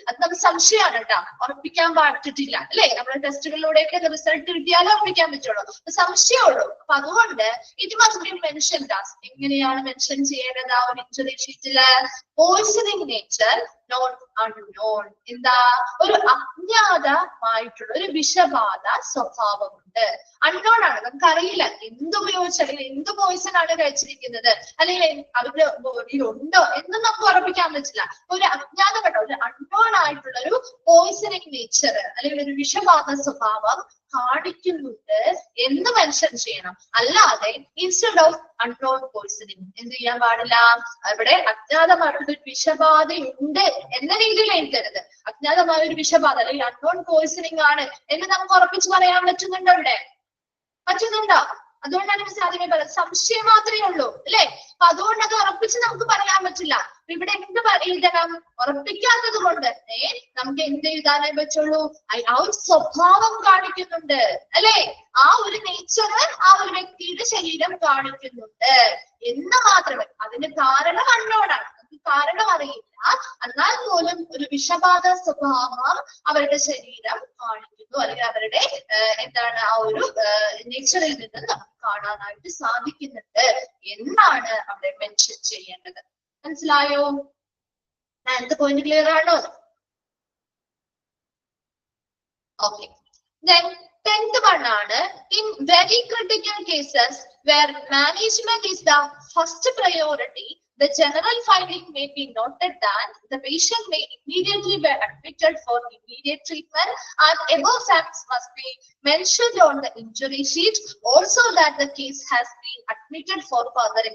അത് നമുക്ക് സംശയമാണ് കേട്ടോ, ഉറപ്പിക്കാൻ പറ്റില്ല അല്ലെ. നമ്മുടെ ടെസ്റ്റുകളിലൂടെയൊക്കെ റിസൾട്ട് കിട്ടിയാലേ ഉറപ്പിക്കാൻ പറ്റുള്ളൂ, സംശയമുള്ളൂ. അപ്പൊ അതുകൊണ്ട് it must be mentioned as, എങ്ങനെയാണ് മെൻഷൻ ചെയ്യേണ്ടത് ആ ഒരു ഇഞ്ചുറി ഷീറ്റില്, പോയിസണിങ് നേച്ചർ നോട്ട് അൺനോൺ. എന്താ, ഒരു അജ്ഞാതമായിട്ടുള്ള ഒരു വിഷബാധ സ്വഭാവമുണ്ട്. അൺനോൺ ആണ്, നമുക്കറിയില്ല എന്തുപയോഗിച്ച് അല്ലെങ്കിൽ എന്ത് പോയിസൺ ആണ് കഴിച്ചിരിക്കുന്നത് അല്ലെങ്കിൽ അവരുടെ ബോഡിയിൽ ഉണ്ടോ എന്ന് നമുക്ക് ഉറപ്പിക്കാൻ പറ്റില്ല. ഒരു അജ്ഞാതം കേട്ടോ, ഒരു അൺനോൺ ആയിട്ടുള്ള ഒരു പോയിസണിങ് നേച്ചർ അല്ലെങ്കിൽ ഒരു വിഷബാധ സ്വഭാവം കാണിക്കുന്നുണ്ട് എന്ന് മെൻഷൻ ചെയ്യണം. അല്ലാതെ ഇൻസ്റ്റെഡ് ഓഫ് അൺനോൺ പോയിസണിങ് എന്ത് ചെയ്യാൻ പാടില്ല, അവിടെ അജ്ഞാതമായിട്ടുള്ള ഒരു വിഷബാധയുണ്ട് എന്ന രീതിയിൽ എഴുതരുത്. അജ്ഞാതമായ ഒരു വിഷബാധ അല്ലെങ്കിൽ അൺനോൺ പോയിസണിങ് ആണ് എന്ന് നമുക്ക് ഉറപ്പിച്ച് പറയാൻ പറ്റുന്നുണ്ടോ? ഇവിടെ പറ്റുന്നുണ്ടോ? അതുകൊണ്ടാണ് മിസ് ആദ്യമേ പറയുന്നത് സംശയം മാത്രമേ ഉള്ളൂ അല്ലെ. അപ്പൊ അതുകൊണ്ട് അത് ഉറപ്പിച്ച് നമുക്ക് പറയാൻ പറ്റില്ല. ഇവിടെ എന്ത് എഴുതണം? ഉറപ്പിക്കാത്തത് കൊണ്ട് തന്നെ നമുക്ക് എന്ത് എഴുതാനേ പറ്റുള്ളൂ? ആ ഒരു സ്വഭാവം കാണിക്കുന്നുണ്ട് അല്ലെ, ആ ഒരു നേച്ചർ ആ ഒരു വ്യക്തിയുടെ ശരീരം കാണിക്കുന്നുണ്ട് എന്ന് മാത്രമേ. അതിന് കാരണം അൺനോണാണ്, നമുക്ക് കാരണം അറിയില്ല. എന്നാൽ പോലും ഒരു വിഷബാധ സ്വഭാവം അവരുടെ ശരീരം കാണിക്കുന്നു, അല്ലെങ്കിൽ അവരുടെ എന്താണ് ആ ഒരു നേച്ചറിൽ നിന്ന് നമുക്ക് കാണാനായിട്ട് സാധിക്കുന്നുണ്ട് എന്നാണ് അവിടെ മെൻഷൻ ചെയ്യേണ്ടത്. മനസ്സിലായോ? എന്ത് പോയിന്റ് ക്ലിയർ ആണോ? ഓക്കെ. Then 10th one ആണ്, in very critical cases where management is the first priority, the general finding may be noted that the patient may immediately be admitted for immediate treatment, and above facts must be mentioned on the injury sheet. Also that the case has been admitted for further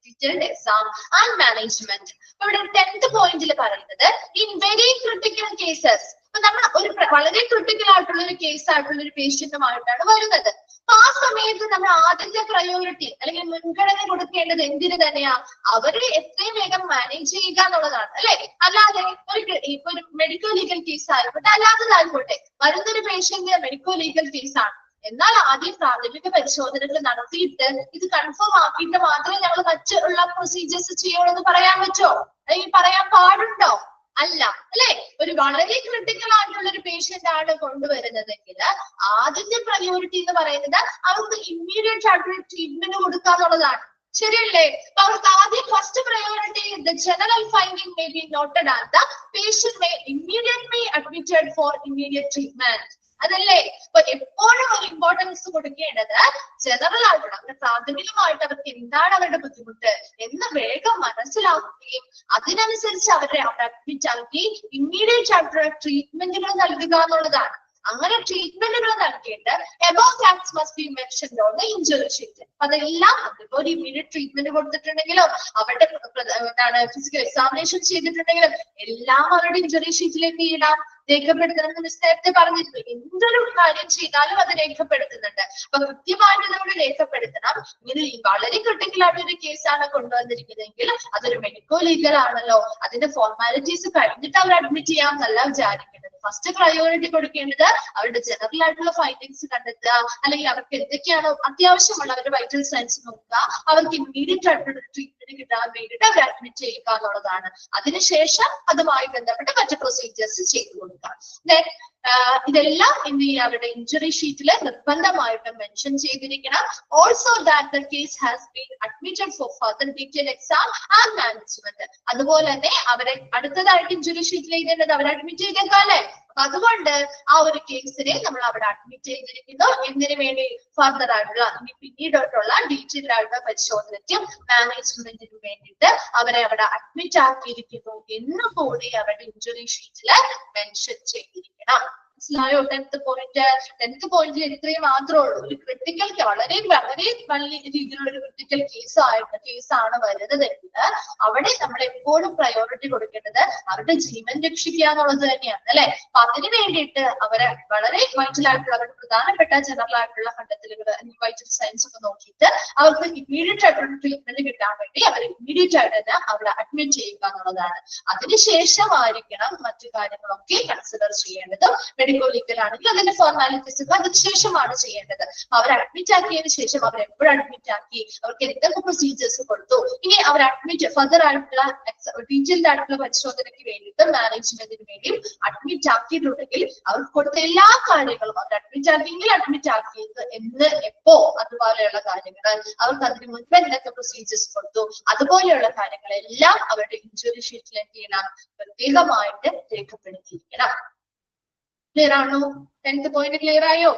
detailed exam and management. ഇവിടെ 10th പോയിന്റിൽ പറയുന്നത് in very critical cases. അപ്പൊ നമ്മൾ ഒരു വളരെ critical ആയിട്ടുള്ള ഒരു case ആയിട്ടുള്ള ഒരു പേഷ്യന്റുമായിട്ടാണ് വരുന്നത്. അപ്പൊ ആ സമയത്ത് നമ്മൾ ആദ്യത്തെ പ്രയോറിറ്റി അല്ലെങ്കിൽ മുൻഗണന കൊടുക്കേണ്ടത് എന്തിനു തന്നെയാ? അവരെ എത്രയും വേഗം മാനേജ് ചെയ്യുക എന്നുള്ളതാണ് അല്ലെ. അല്ലാതെ ഇപ്പൊ ഒരു മെഡിക്കോ ലീഗൽ കേസ് ആയിക്കോട്ടെ, അല്ലാത്തതായിക്കോട്ടെ, വരുന്നൊരു പേഷ്യന്റ് മെഡിക്കോ ലീഗൽ കേസാണ്, എന്നാൽ ആദ്യം പ്രാഥമിക പരിശോധനകൾ നടത്തിയിട്ട് ഇത് കൺഫേം ആക്കിയിട്ട് മാത്രമേ ഞങ്ങൾ മറ്റുള്ള പ്രൊസീജിയേഴ്സ് ചെയ്യുള്ളൂ എന്ന് പറയാൻ പറ്റുമോ? അല്ലെങ്കിൽ പറയാൻ പാടുണ്ടോ? അല്ല അല്ലെ. ഒരു വളരെ ക്രിട്ടിക്കൽ ആയിട്ടുള്ള ഒരു പേഷ്യന്റ് ആണ് കൊണ്ടുവരുന്നതെങ്കിൽ ആദ്യത്തെ പ്രയോറിറ്റി എന്ന് പറയുന്നത് അവർക്ക് ഇമ്മീഡിയറ്റ് ആയിട്ടുള്ള ട്രീറ്റ്മെന്റ് കൊടുക്കുക എന്നുള്ളതാണ്. ശരിയല്ലേ? അപ്പൊ അവർക്ക് ആദ്യം first priority the general finding may be noted and the patient may immediately admitted for immediate treatment. അതല്ലേ? അപ്പൊ എപ്പോഴും ഒരു ഇമ്പോർട്ടൻസ് കൊടുക്കേണ്ടത് ജനറൽ ആയിട്ടുള്ള അവരുടെ പ്രാഥമികമായിട്ട് അവർക്ക് എന്താണ് അവരുടെ ബുദ്ധിമുട്ട് എന്ന് വേഗം മനസ്സിലാക്കുകയും അതിനനുസരിച്ച് അവരെ അവിടെ അഡ്മിറ്റ് ആക്കി ഇമ്മീഡിയറ്റ് ആയിട്ടുള്ള ട്രീറ്റ്മെന്റുകൾ നൽകുക എന്നുള്ളതാണ്. അങ്ങനെ ട്രീറ്റ്മെന്റുകൾ നൽകിയിട്ട് above facts must be mentioned on the injury sheet. അതെല്ലാം അതിപ്പോ ഒരു ഇമ്മീഡിയറ്റ് ട്രീറ്റ്മെന്റ് കൊടുത്തിട്ടുണ്ടെങ്കിലോ അവരുടെ ഫിസിക്കൽ എക്സാമിനേഷൻ ചെയ്തിട്ടുണ്ടെങ്കിലും എല്ലാം അവരുടെ ഇഞ്ചുറി ഷീറ്റിലേക്ക് ഇടാം, രേഖപ്പെടുത്തണം എന്ന് നേരത്തെ പറഞ്ഞിരുന്നു. എന്തൊരു കാര്യം ചെയ്താലും അത് രേഖപ്പെടുത്തുന്നുണ്ട്. അപ്പൊ കൃത്യമായിട്ട് നമ്മൾ രേഖപ്പെടുത്തണം. ഇങ്ങനെ വളരെ ക്രിട്ടിക്കൽ ആയിട്ട് ഒരു കേസാണ് കൊണ്ടുവന്നിരിക്കുന്നതെങ്കിൽ അതൊരു മെഡിക്കോ ലീഗൽ ആണല്ലോ, അതിന്റെ ഫോർമാലിറ്റീസ് കഴിഞ്ഞിട്ട് അവർ അഡ്മിറ്റ് ചെയ്യാം എന്നല്ല വിചാരിക്കുന്നത്. ഫസ്റ്റ് പ്രയോറിറ്റി കൊടുക്കേണ്ടത് അവരുടെ ജനറൽ ആയിട്ടുള്ള ഫൈൻഡിങ്സ് കണ്ടെത്തുക, അല്ലെങ്കിൽ അവർക്ക് എന്തൊക്കെയാണോ അത്യാവശ്യമുള്ള അവരുടെ വൈറ്റൽ സയൻസ് നോക്കുക, അവർക്ക് ഇമ്മീഡിയറ്റ് ആയിട്ടുള്ള ട്രീറ്റ്മെന്റ് കിട്ടാൻ വേണ്ടിയിട്ട് അവർ അഡ്മിറ്റ് ചെയ്യുക എന്നുള്ളതാണ്. അതിനുശേഷം അതുമായി ബന്ധപ്പെട്ട മറ്റു പ്രൊസീജിയേഴ്സ് ചെയ്തു കൊടുക്കുക. ഇതെല്ലാം എന്ത് ചെയ്യുക? അവരുടെ ഇഞ്ചുറി ഷീറ്റിൽ നിർബന്ധമായിട്ട് മെൻഷൻ ചെയ്തിരിക്കണം. Also that the case has been admitted four further detail exam and management. അതുപോലെ തന്നെ അവരെ അടുത്തതായിട്ട് ഇഞ്ചുറി ഷീറ്റിൽ എഴുതേണ്ടത് അവരെ അഡ്മിറ്റ് ചെയ്തേക്കാല്ലേ. അപ്പൊ അതുകൊണ്ട് ആ ഒരു കേസിനെ നമ്മൾ അവിടെ അഡ്മിറ്റ് ചെയ്തിരിക്കുന്നു. എന്തിനു വേണ്ടി? ഫർദർ ആയിട്ടുള്ള പിന്നീടോട്ടുള്ള ഡീറ്റെയിൽ ആയിട്ടുള്ള പരിശോധനയ്ക്കും മാനേജ്മെന്റിനും വേണ്ടിയിട്ട് അവരെ അവിടെ അഡ്മിറ്റ് ആക്കിയിരിക്കുന്നു എന്ന് കൂടി അവരുടെ ഇഞ്ചുറി ഷീറ്റിൽ മെൻഷൻ ചെയ്തിരിക്കണം. മനസ്സിലായോ? 10th പോയിന്റിൽ ഇത്രയും മാത്രമേ ഉള്ളൂ. ഒരു ക്രിട്ടിക്കൽ വളരെ വലിയ രീതിയിലുള്ള ഒരു ക്രിട്ടിക്കൽ കേസാണ് വരുന്നതെങ്കിൽ അവിടെ നമ്മൾ എപ്പോഴും പ്രയോറിറ്റി കൊടുക്കേണ്ടത് അവരുടെ ജീവൻ രക്ഷിക്കുക എന്നുള്ളത് തന്നെയാണ് അല്ലെ. അപ്പൊ അതിനു വേണ്ടിയിട്ട് അവരെ വളരെ വൈറ്റൽ ആയിട്ടുള്ള അവരുടെ പ്രധാനപ്പെട്ട ജനറൽ ആയിട്ടുള്ള കണ്ടെത്തലുകൾ വൈറ്റൽ സയൻസ് ഒക്കെ നോക്കിയിട്ട് അവർക്ക് ഇമ്മീഡിയറ്റ് ആയിട്ടുള്ള ട്രീറ്റ്മെന്റ് കിട്ടാൻ വേണ്ടി അവർ ഇമ്മീഡിയറ്റ് ആയിട്ട് തന്നെ അവിടെ അഡ്മിറ്റ് ചെയ്യുക എന്നുള്ളതാണ്. അതിനുശേഷമായിരിക്കണം മറ്റു കാര്യങ്ങളൊക്കെ കൺസിഡർ ചെയ്യേണ്ടത്. മെഡിക്കോ ലീഗൽ ആണെങ്കിൽ അതിന്റെ ഫോർമാലിറ്റീസ് അതിനുശേഷമാണ് ചെയ്യേണ്ടത്. അവർ അഡ്മിറ്റ് ആക്കിയതിനു ശേഷം അവർ എപ്പോഴും അഡ്മിറ്റ് ആക്കി, അവർക്ക് എന്തൊക്കെ പ്രൊസീജിയേഴ്സ് കൊടുത്തു, ഇനി അവർ അഡ്മിറ്റ് ഫർദർ ആയിട്ടുള്ള ഡീറ്റെയിൽഡ് ആയിട്ടുള്ള പരിശോധനയ്ക്ക് വേണ്ടിയിട്ട് മാനേജ്മെന്റിന് വേണ്ടിയും അഡ്മിറ്റ് ആക്കിയിട്ടുണ്ടെങ്കിൽ അവർക്ക് കൊടുത്ത എല്ലാ കാര്യങ്ങളും അവർ അഡ്മിറ്റ് ആക്കിയെങ്കിൽ അഡ്മിറ്റ് ആക്കിയത് എന്ന് എപ്പോ അതുപോലെയുള്ള കാര്യങ്ങൾ അവർക്ക് അതിന് മുൻപ് എന്തൊക്കെ പ്രൊസീജിയേഴ്സ് കൊടുത്തു അതുപോലെയുള്ള കാര്യങ്ങളെല്ലാം അവരുടെ ഇഞ്ചുറി ഷീറ്റിലേക്ക് ചെയ്യണം, പ്രത്യേകമായിട്ട് രേഖപ്പെടുത്തിയിരിക്കണം. ക്ലിയർ ആണോ? 10th പോയിന്റ് ക്ലിയർ ആയോ?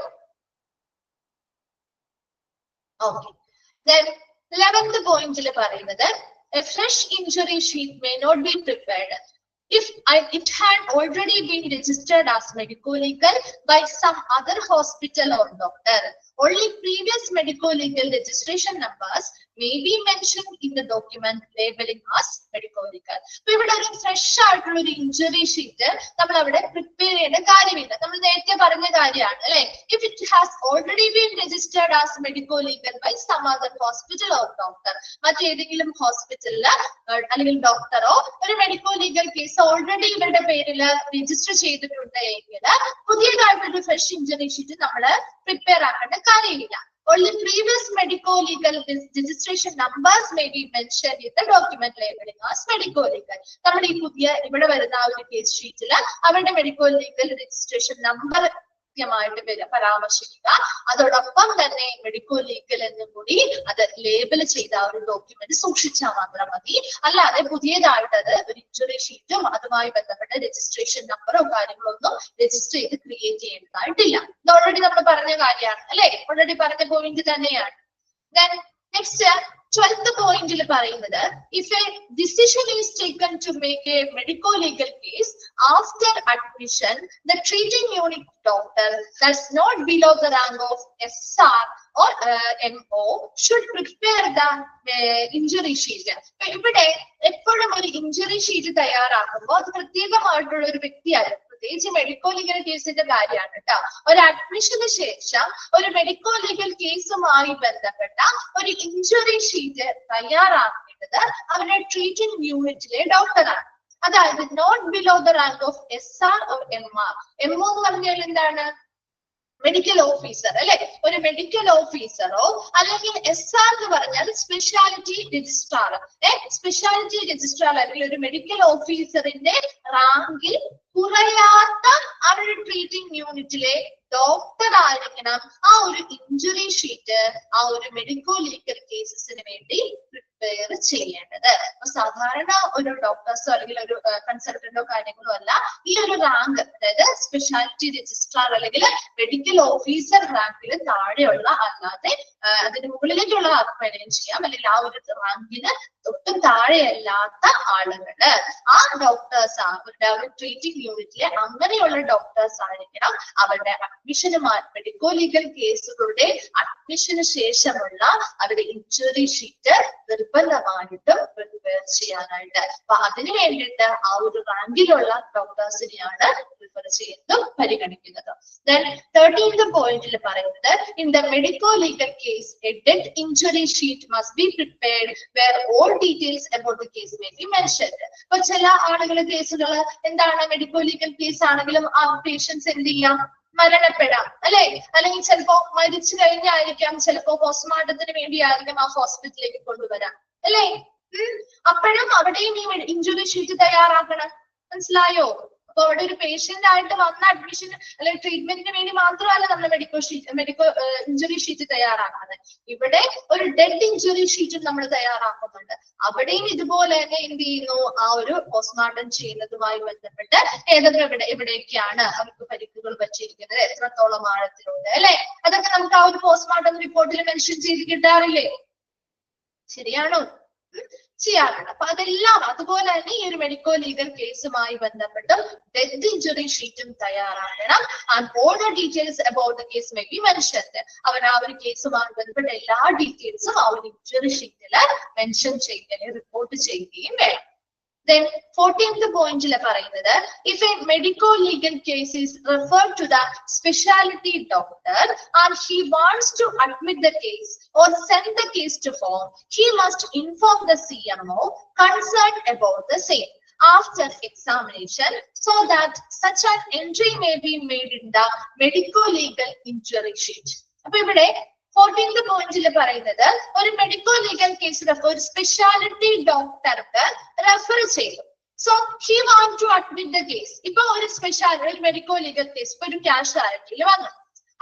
ഓക്കെ. Then 11th പോയിന്റിൽ പറയുന്നത് a fresh injury sheet may not be prepared if it had already been registered as medico-legal by some other hospital or doctor. Only previous medico-legal registration numbers may be mentioned in the document labeling as medico legal. അപ്പൊ ഇവിടെ ഒരു fresh ആയിട്ടുള്ള ഒരു injury sheet നമ്മൾ അവിടെ prepare ചെയ്യേണ്ട കാര്യമില്ല. നമ്മൾ നേരത്തെ പറഞ്ഞ കാര്യമാണ് അല്ലെ. If it has already been registered as medico legal by some other hospital or doctor, മറ്റേതെങ്കിലും ഹോസ്പിറ്റലില് അല്ലെങ്കിൽ ഡോക്ടറോ ഒരു മെഡിക്കോ ലീഗൽ കേസ് ഓൾറെഡി ഇവരുടെ പേരിൽ രജിസ്റ്റർ ചെയ്തിട്ടുണ്ട് എങ്കിൽ പുതിയതായിട്ടൊരു ഫ്രഷ് ഇഞ്ചുറി ഷീറ്റ് നമ്മൾ പ്രിപ്പയർ ആക്കേണ്ട കാര്യമില്ല. Only previous medico-legal registration numbers may be mentioned in the document labeling as medico-legal. നമ്മുടെ ഈ പുതിയ ഇവിടെ വരുന്ന ആ ഒരു കേസ് ഷീറ്റില് അവരുടെ മെഡിക്കോ-ലീഗൽ രജിസ്ട്രേഷൻ നമ്പർ കൃത്യമായിട്ട് പരാമർശിക്കുക. അതോടൊപ്പം തന്നെ മെഡിക്കോ ലീഗൽ എന്നും കൂടി അത് ലേബൽ ചെയ്ത ഒരു ഡോക്യുമെന്റ് സൂക്ഷിച്ചാൽ മാത്രം മതി. അല്ലാതെ പുതിയതായിട്ട് അത് ഒരു ഇഞ്ചുറി ഷീറ്റും അതുമായി ബന്ധപ്പെട്ട രജിസ്ട്രേഷൻ നമ്പറോ കാര്യങ്ങളോ ഒന്നും രജിസ്റ്റർ ചെയ്ത് ക്രിയേറ്റ് ചെയ്യേണ്ടതായിട്ടില്ല. ഇത് ഓൾറെഡി നമ്മൾ പറഞ്ഞ കാര്യമാണ് അല്ലെ, ഓൾറെഡി പറഞ്ഞ പോയിന്റ് തന്നെയാണ്. Then next 12th പോയിന്റിൽ പറയുന്നത്, if a decision is taken to make a medico-legal case after admission, the treating unit doctor that's not below the rank of SR or MO should prepare the injury sheet. ഇവിടെ എപ്പോഴും ഒരു injury sheet തയ്യാറാക്കുമ്പോൾ അത് പ്രത്യേകമായിട്ടുള്ള ഒരു വ്യക്തിയാണ്. പ്രത്യേകിച്ച് medico legal കേസിന്റെ കാര്യമാണ് കേട്ടോ. ഒരു അഡ്മിഷന് ശേഷം ഒരു മെഡിക്കോ ലീഗൽ കേസുമായി ബന്ധപ്പെട്ട ഒരു ഇഞ്ചുറി ഷീറ്റ് തയ്യാറാക്കേണ്ടത് അവരുടെ ട്രീറ്റിംഗ് യൂണിറ്റിലെ ഡോക്ടറാണ്. അതായത് not below the rank of SR or MR. MO എന്ന് പറഞ്ഞാൽ എന്താണ്? മെഡിക്കൽ ഓഫീസർ അല്ലെ. ഒരു മെഡിക്കൽ ഓഫീസറോ അല്ലെങ്കിൽ SR എന്ന് പറഞ്ഞാൽ സ്പെഷ്യാലിറ്റി രജിസ്ട്രാർ. സ്പെഷ്യാലിറ്റി രജിസ്ട്രാർ അല്ലെങ്കിൽ ഒരു മെഡിക്കൽ ഓഫീസറിന്റെ റാങ്കിൽ കുറയാത്ത അവരുടെ ട്രീറ്റിംഗ് യൂണിറ്റിലെ ഡോക്ടർ ആയിരിക്കണം ആ ഒരു ഇഞ്ചുറി ഷീറ്റ് ആ ഒരു മെഡിക്കോ ലീഗൽ കേസസിന് വേണ്ടി പ്രിപ്പയർ ചെയ്യേണ്ടത്. അപ്പൊ സാധാരണ ഒരു ഡോക്ടേഴ്സോ അല്ലെങ്കിൽ ഒരു കൺസൾട്ടന്റോ കാര്യങ്ങളോ അല്ല, ഈ ഒരു റാങ്ക് അതായത് സ്പെഷ്യാലിറ്റി രജിസ്ട്രാർ അല്ലെങ്കിൽ മെഡിക്കൽ ഓഫീസർ റാങ്കിൽ താഴെയുള്ള അല്ലാതെ അതിന് മുകളിലേക്കുള്ള ആർക്കും ചെയ്യാം, അല്ലെങ്കിൽ ആ ഒരു റാങ്കിന് ഒട്ടും താഴെയല്ലാത്ത ആളുകള് ആ ഡോക്ടേഴ്സ് അവരുടെ ട്രീറ്റിംഗ് യൂണിറ്റിലെ അങ്ങനെയുള്ള ഡോക്ടേഴ്സ് ആയിരിക്കണം അവരുടെ അഡ്മിഷനുമായി മെഡിക്കോ ലീഗൽ കേസുകളുടെ അഡ്മിഷന് ശേഷമുള്ള അവരുടെ ഇഞ്ചുറി ഷീറ്റ് നിർബന്ധമായിട്ടും പ്രിപ്പയർ ചെയ്യാനായിട്ട്. അപ്പൊ അതിന് വേണ്ടിയിട്ട് ആ ഒരു റാങ്കിലുള്ള ഡോക്ടേഴ്സിനെയാണ് പ്രിഫർ ചെയ്യുന്നതും പരിഗണിക്കുന്നത്. Then 13th പോയിന്റിൽ പറയുന്നത്, in the medico legal case a death injury sheet must be prepared where all details about the case may be mentioned. അപ്പൊ ചില ആളുകളെ കേസുകൾ എന്താണ്, മെഡിക്കോ ലീഗൽ കേസ് ആണെങ്കിലും ആ പേഷ്യൻസ് എന്ത് ചെയ്യാം, മരണപ്പെടാം അല്ലെ, അല്ലെങ്കിൽ ചിലപ്പോ മരിച്ചു കഴിഞ്ഞായിരിക്കാം, ചിലപ്പോ പോസ്റ്റ്മോർട്ടത്തിന് വേണ്ടിയായിരിക്കും ആ ഹോസ്പിറ്റലിലേക്ക് കൊണ്ടുവരാം അല്ലെ. അപ്പോഴും അവിടെയും ഈ ഇഞ്ചുറി ഷീറ്റ് തയ്യാറാക്കണം. മനസ്സിലായോ? അപ്പൊ അവിടെ ഒരു പേഷ്യന്റ് ആയിട്ട് വന്ന അഡ്മിഷൻ അല്ലെങ്കിൽ ട്രീറ്റ്മെന്റിന് വേണ്ടി മാത്രമല്ല നമ്മൾ മെഡിക്കോ ഇഞ്ചുറി ഷീറ്റ് തയ്യാറാക്കുന്നത്. ഇവിടെ ഒരു ഡെഡ് ഇഞ്ചുറി ഷീറ്റും നമ്മൾ തയ്യാറാക്കുന്നുണ്ട്. അവിടെയും ഇതുപോലെ തന്നെ എന്ത് ചെയ്യുന്നു, ആ ഒരു പോസ്റ്റ്മോർട്ടം ചെയ്യുന്നതുമായി ബന്ധപ്പെട്ട് ഏതൊക്കെ എവിടെയൊക്കെയാണ് അവർക്ക് പരിക്കുകൾ പറ്റിയിരിക്കുന്നത്, എത്രത്തോളം ആഴത്തിലുണ്ട് അല്ലെ, അതൊക്കെ നമുക്ക് ആ ഒരു പോസ്റ്റ്മോർട്ടം റിപ്പോർട്ടിൽ മെൻഷൻ ചെയ്ത് കിട്ടാറില്ലേ? ശരിയാണോ? ചെയ്യാറുണ്ട്. അപ്പൊ അതെല്ലാം അതുപോലെ തന്നെ ഈ ഒരു മെഡിക്കോ ലീഗൽ കേസുമായി ബന്ധപ്പെട്ട് ഡെത്ത് ഇഞ്ചുറി ഷീറ്റും തയ്യാറാക്കണം. And all the details about the case may be mentioned. അവർ ആ ഒരു കേസുമായി ബന്ധപ്പെട്ട എല്ലാ ഡീറ്റെയിൽസും ആ ഒരു ഇഞ്ചുറി ഷീറ്റിൽ മെൻഷൻ ചെയ്യുകയും റിപ്പോർട്ട് ചെയ്യുകയും വേണം. Then 14th പോയിന്റിൽ പറയുന്നത്, if a medico legal case is referred to the specialty doctor and he wants to admit the case or send the case to form, he must inform the CMO concerned about the same after examination so that such an entry may be made in the medico legal injury sheet. അപ്പൊ ഇവിടെ 14th പോയിന്റിൽ പറയുന്നത്, ഒരു medico legal കേസിൽ ഒരു speciality ഡോക്ടർക്ക് refer ചെയ്തു. So he want to admit the case. ഇപ്പൊ ഒരു സ്പെഷ്യാലിറ്റി മെഡിക്കോ ലീഗൽ കേസ് ഇപ്പൊ ഒരു കാഷ്വാലിറ്റിയിൽ വന്നു.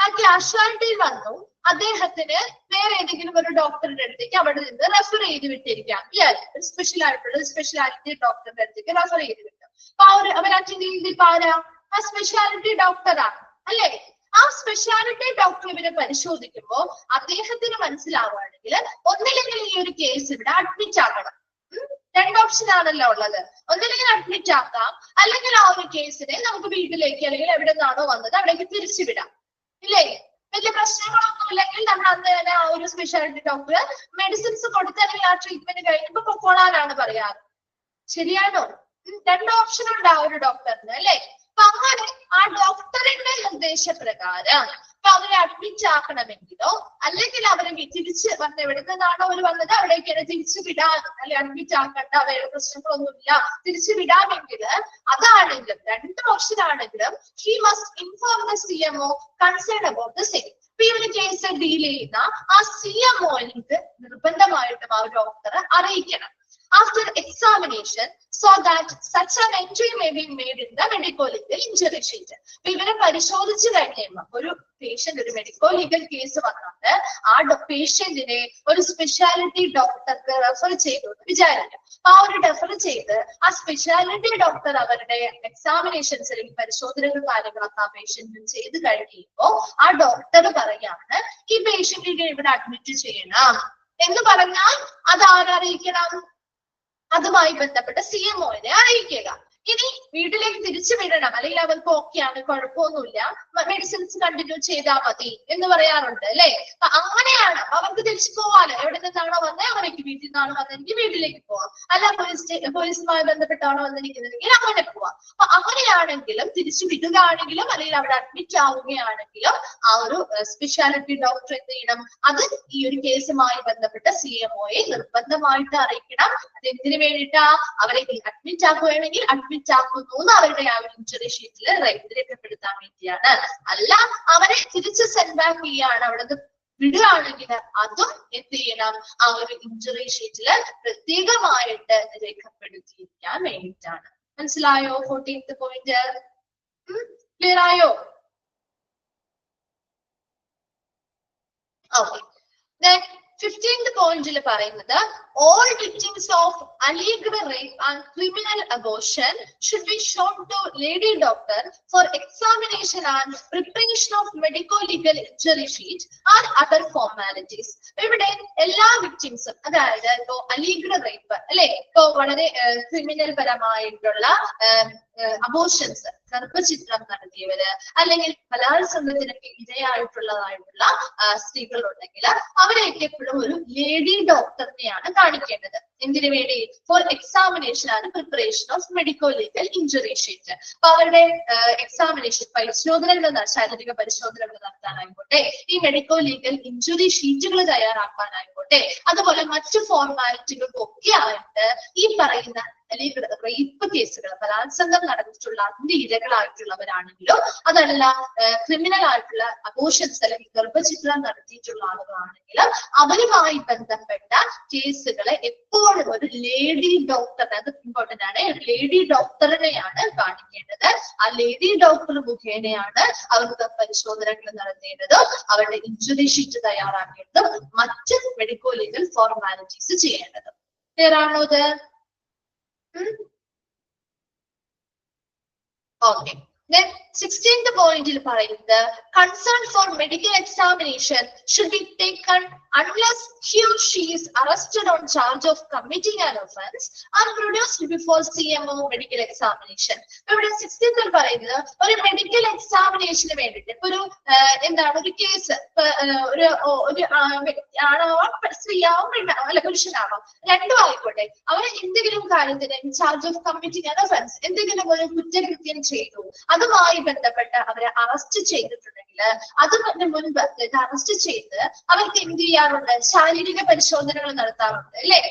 ആ കാഷ്വാലിറ്റിയിൽ വന്നു, അദ്ദേഹത്തിന് വേറെ ഏതെങ്കിലും ഒരു ഡോക്ടറുടെ അടുത്തേക്ക് അവിടെ നിന്ന് റെഫർ ചെയ്ത് വിട്ടിരിക്കാം. ഒരു സ്പെഷ്യൽ ആയിട്ടുള്ള സ്പെഷ്യാലിറ്റി ഡോക്ടറുടെ അടുത്തേക്ക് റെഫർ ചെയ്ത് വിട്ടു. അപ്പൊ അവർ അറ്റൻഡ് ചെയ്ത് ആരാ? ആ സ്പെഷ്യാലിറ്റി ഡോക്ടറാണ് അല്ലെ. ആ സ്പെഷ്യാലിറ്റി ഡോക്ടർ ഇവരെ പരിശോധിക്കുമ്പോൾ അദ്ദേഹത്തിന് മനസ്സിലാവുകയാണെങ്കിൽ ഒന്നില്ലെങ്കിൽ ഈ ഒരു കേസ് ഇവിടെ അഡ്മിറ്റ് ആക്കണം. രണ്ട് ഓപ്ഷൻ ആണല്ലോ ഉള്ളത്. ഒന്നില്ലെങ്കിൽ അഡ്മിറ്റ് ആക്കാം, അല്ലെങ്കിൽ ആ ഒരു കേസിനെ നമുക്ക് വീട്ടിലേക്ക് അല്ലെങ്കിൽ എവിടെ നിന്നാണോ വന്നത് അവിടേക്ക് തിരിച്ചുവിടാം. ഇല്ലേ? വലിയ പ്രശ്നങ്ങളൊന്നും ഇല്ലെങ്കിൽ നമ്മൾ അന്ന് തന്നെ ആ ഒരു സ്പെഷ്യാലിറ്റി ഡോക്ടർ മെഡിസിൻസ് കൊടുത്തല്ലെങ്കിൽ ആ ട്രീറ്റ്മെന്റ് കഴിഞ്ഞപ്പോ പൊക്കോളാനാണ് പറയാറ്. ശരിയാണോ? 2 ഓപ്ഷൻ ഉണ്ട് ആ ഒരു ഡോക്ടറിന് അല്ലെ. അപ്പൊ അങ്ങനെ ആ ഡോക്ടറിന്റെ നിർദ്ദേശപ്രകാരം ഇപ്പൊ അവരെ അഡ്മിറ്റ് ആക്കണമെങ്കിലോ അല്ലെങ്കിൽ അവരെ തിരിച്ച് വന്ന് എവിടെ നിന്നാണോ അവർ വന്നത് അവിടേക്ക് തിരിച്ചു വിടാൻ, അല്ലെ അഡ്മിറ്റ് ആക്കേണ്ട വേറെ പ്രശ്നങ്ങളൊന്നുമില്ല തിരിച്ചു വിടാമെങ്കിൽ അതാണെങ്കിലും 2 ഓപ്ഷൻ ആണെങ്കിലും he must inform the CMO concern about the same. ഇപ്പൊ ഈ ഒരു കേസ് ഡീൽ ചെയ്യുന്ന ആ CMOക്ക് നിർബന്ധമായിട്ടും ആ ഡോക്ടറെ അറിയിക്കണം after examination so that such an entry may be made in the medico legal injury sheet. ഇവരെ പരിശോധിച്ചു കഴിഞ്ഞാൽ ഒരു പേഷ്യന്റ് ഒരു മെഡിക്കോ ലീഗൽ കേസ് വന്നിട്ട് ആ പേഷ്യന്റിനെ ഒരു സ്പെഷ്യാലിറ്റി ഡോക്ടർക്ക് റെഫർ ചെയ്തു വിചാരിക്കാം. ആ ഒരു റെഫർ ചെയ്ത് ആ സ്പെഷ്യാലിറ്റി ഡോക്ടർ അവരുടെ എക്സാമിനേഷൻസ് അല്ലെങ്കിൽ പരിശോധനകൾ കാര്യങ്ങളൊക്കെ ആ പേഷ്യന്റിന് ചെയ്ത് കഴിയുമ്പോൾ ആ ഡോക്ടർ പറയാണ് ഈ പേഷ്യന്റിനെ ഇവിടെ അഡ്മിറ്റ് ചെയ്യണം എന്ന് പറഞ്ഞാൽ അത് ആരറിയിക്കണം? അതുമായി ബന്ധപ്പെട്ട CMOനെ അറിയിക്കുക. ഇനി വീട്ടിലേക്ക് തിരിച്ചു വിടണം അല്ലെങ്കിൽ അവർക്ക് ഓക്കെയാണ് കുഴപ്പമൊന്നുമില്ല മെഡിസിൻസ് കണ്ടിന്യൂ ചെയ്താൽ മതി എന്ന് പറയാറുണ്ട് അല്ലെ. അങ്ങനെയാണ് അവർക്ക് തിരിച്ചു പോവാലോ. എവിടെ നിന്നാണോ വന്നത് അവർക്ക് വീട്ടിൽ നിന്നാണോ വന്നെങ്കിൽ വീട്ടിലേക്ക് പോവാം, അല്ല പോലീസുമായി ബന്ധപ്പെട്ടാണോ വന്നിരിക്കുന്നതെങ്കിൽ അങ്ങനെ പോവാം. അപ്പൊ അങ്ങനെയാണെങ്കിലും തിരിച്ചു വിടുകയാണെങ്കിലും അല്ലെങ്കിൽ അവിടെ അഡ്മിറ്റ് ആവുകയാണെങ്കിലും ആ ഒരു സ്പെഷ്യാലിറ്റി ഡോക്ടർ എന്ത് ചെയ്യണം? അത് ഈ ഒരു കേസുമായി ബന്ധപ്പെട്ട CMOയെ നിർബന്ധമായിട്ട് അറിയിക്കണം. അതെന്തിനു വേണ്ടിയിട്ടാ? അവരെ അഡ്മിറ്റ് ആക്കുകയാണെങ്കിൽ അഡ്മിറ്റ് ആക്കുന്നു അവരുടെ ആ ഒരു ഇഞ്ചുറി ഷീറ്റിൽ രേഖപ്പെടുത്താൻ വേണ്ടിയാണ്. അല്ല അവരെ തിരിച്ച് സെൻഡ് ബാക്ക് ചെയ്യാണ് അവിടെ വിടുകയാണെങ്കിൽ അതും എന്ത് ചെയ്യണം? ആ ഒരു ഇഞ്ചുറി ഷീറ്റില് പ്രത്യേകമായിട്ട് രേഖപ്പെടുത്തിയിരിക്കാൻ വേണ്ടിയിട്ടാണ്. മനസ്സിലായോ? 14th പോയിന്റ് ക്ലിയർ ആയോ? ഓക്കെ. 15th പോയിന്റിൽ പറയുന്നത് all victims of alleged rape and criminal abortion should be shown to lady doctor for examination and preparation of medico-legal injury sheet and other formalities. ഇവിടെ എല്ലാ വിക്ടിംസും, അതായത് ഇപ്പോ alleged rape അല്ലെ, ഇപ്പോ വളരെ ക്രിമിനൽ പരമായിട്ടുള്ള അബോർഷൻസ് ഗർഭചിത്രം നടത്തിയവര് അല്ലെങ്കിൽ ബലാത്സംഗത്തിനൊക്കെ ഇരയായിട്ടുള്ളതായിട്ടുള്ള സ്ത്രീകളുണ്ടെങ്കിൽ അവരെയൊക്കെ എപ്പോഴും ഒരു ലേഡി ഡോക്ടറിനെയാണ് കാണിക്കേണ്ടത്. എന്തിനു വേണ്ടി? For examination and preparation of medico legal injury sheet. അപ്പൊ അവരുടെ എക്സാമിനേഷൻ പരിശോധനകൾ, ശാരീരിക പരിശോധനകൾ നടത്താനായിക്കോട്ടെ, ഈ മെഡിക്കോ ലീഗൽ ഇഞ്ചുറി ഷീറ്റുകൾ തയ്യാറാക്കാനായിക്കോട്ടെ, അതുപോലെ മറ്റു ഫോർമാലിറ്റികൾക്കൊക്കെ ആയിട്ട് ഈ പറയുന്ന അല്ലെങ്കിൽ റേപ്പ് കേസുകൾ, ബലാത്സംഗം നടന്നിട്ടുള്ള അതിന്റെ ഇരകളായിട്ടുള്ളവരാണെങ്കിലോ അതല്ല ക്രിമിനൽ ആയിട്ടുള്ള അബോർഷൻസ് അല്ലെങ്കിൽ ഗർഭചിത്രം നടത്തിയിട്ടുള്ള ആളുകളാണെങ്കിലും അവരുമായി ബന്ധപ്പെട്ട കേസുകളെ എപ്പോഴും ഒരു ലേഡി ഡോക്ടറിനെ, അത് ഇമ്പോർട്ടന്റ് ആണ്, ലേഡി ഡോക്ടറിനെയാണ് കാണിക്കേണ്ടത്. ആ ലേഡി ഡോക്ടർ മുഖേനയാണ് അവർക്ക് പരിശോധനകൾ നടത്തേണ്ടതും അവരുടെ ഇഞ്ചുറി ഷീറ്റ് തയ്യാറാക്കേണ്ടതും മറ്റ് മെഡിക്കോ ലീഗൽ ഫോർമാലിറ്റീസ് ചെയ്യേണ്ടതും. ക്ലിയർ ആണോ ഇത്? Okay. Then 16th പോയിന്റിൽ പറയുന്നത് concern for medical examination should be taken unless he or she is arrested on charge of committing an offense and produced before CMO medical examination. ഇവിടെ 16th പറയുന്നത് ഒരു medical എക്സാമിനേഷന് വേണ്ടിയിട്ട് ഇപ്പൊ ഒരു എന്താണ് ഒരു കേസ്, ഒരു ആണാവാം സ്ത്രീയാവാം പെണ്ണാവാം അല്ലെ പുരുഷനാവാം, രണ്ടും ആയിക്കോട്ടെ, അവർ എന്തെങ്കിലും കാര്യത്തിന് charge of committing an offence, എന്തെങ്കിലും ഒരു കുറ്റകൃത്യം ചെയ്തു, അതുമായി ബന്ധപ്പെട്ട് അവരെ അറസ്റ്റ് ചെയ്തിട്ടുണ്ടെങ്കിൽ അതിന് മുൻപ് അറസ്റ്റ് ചെയ്ത് അവർക്ക് എന്ത് ചെയ്യാറുണ്ട്? ശാരീരിക പരിശോധനകൾ നടത്താറുണ്ട് അല്ലെ.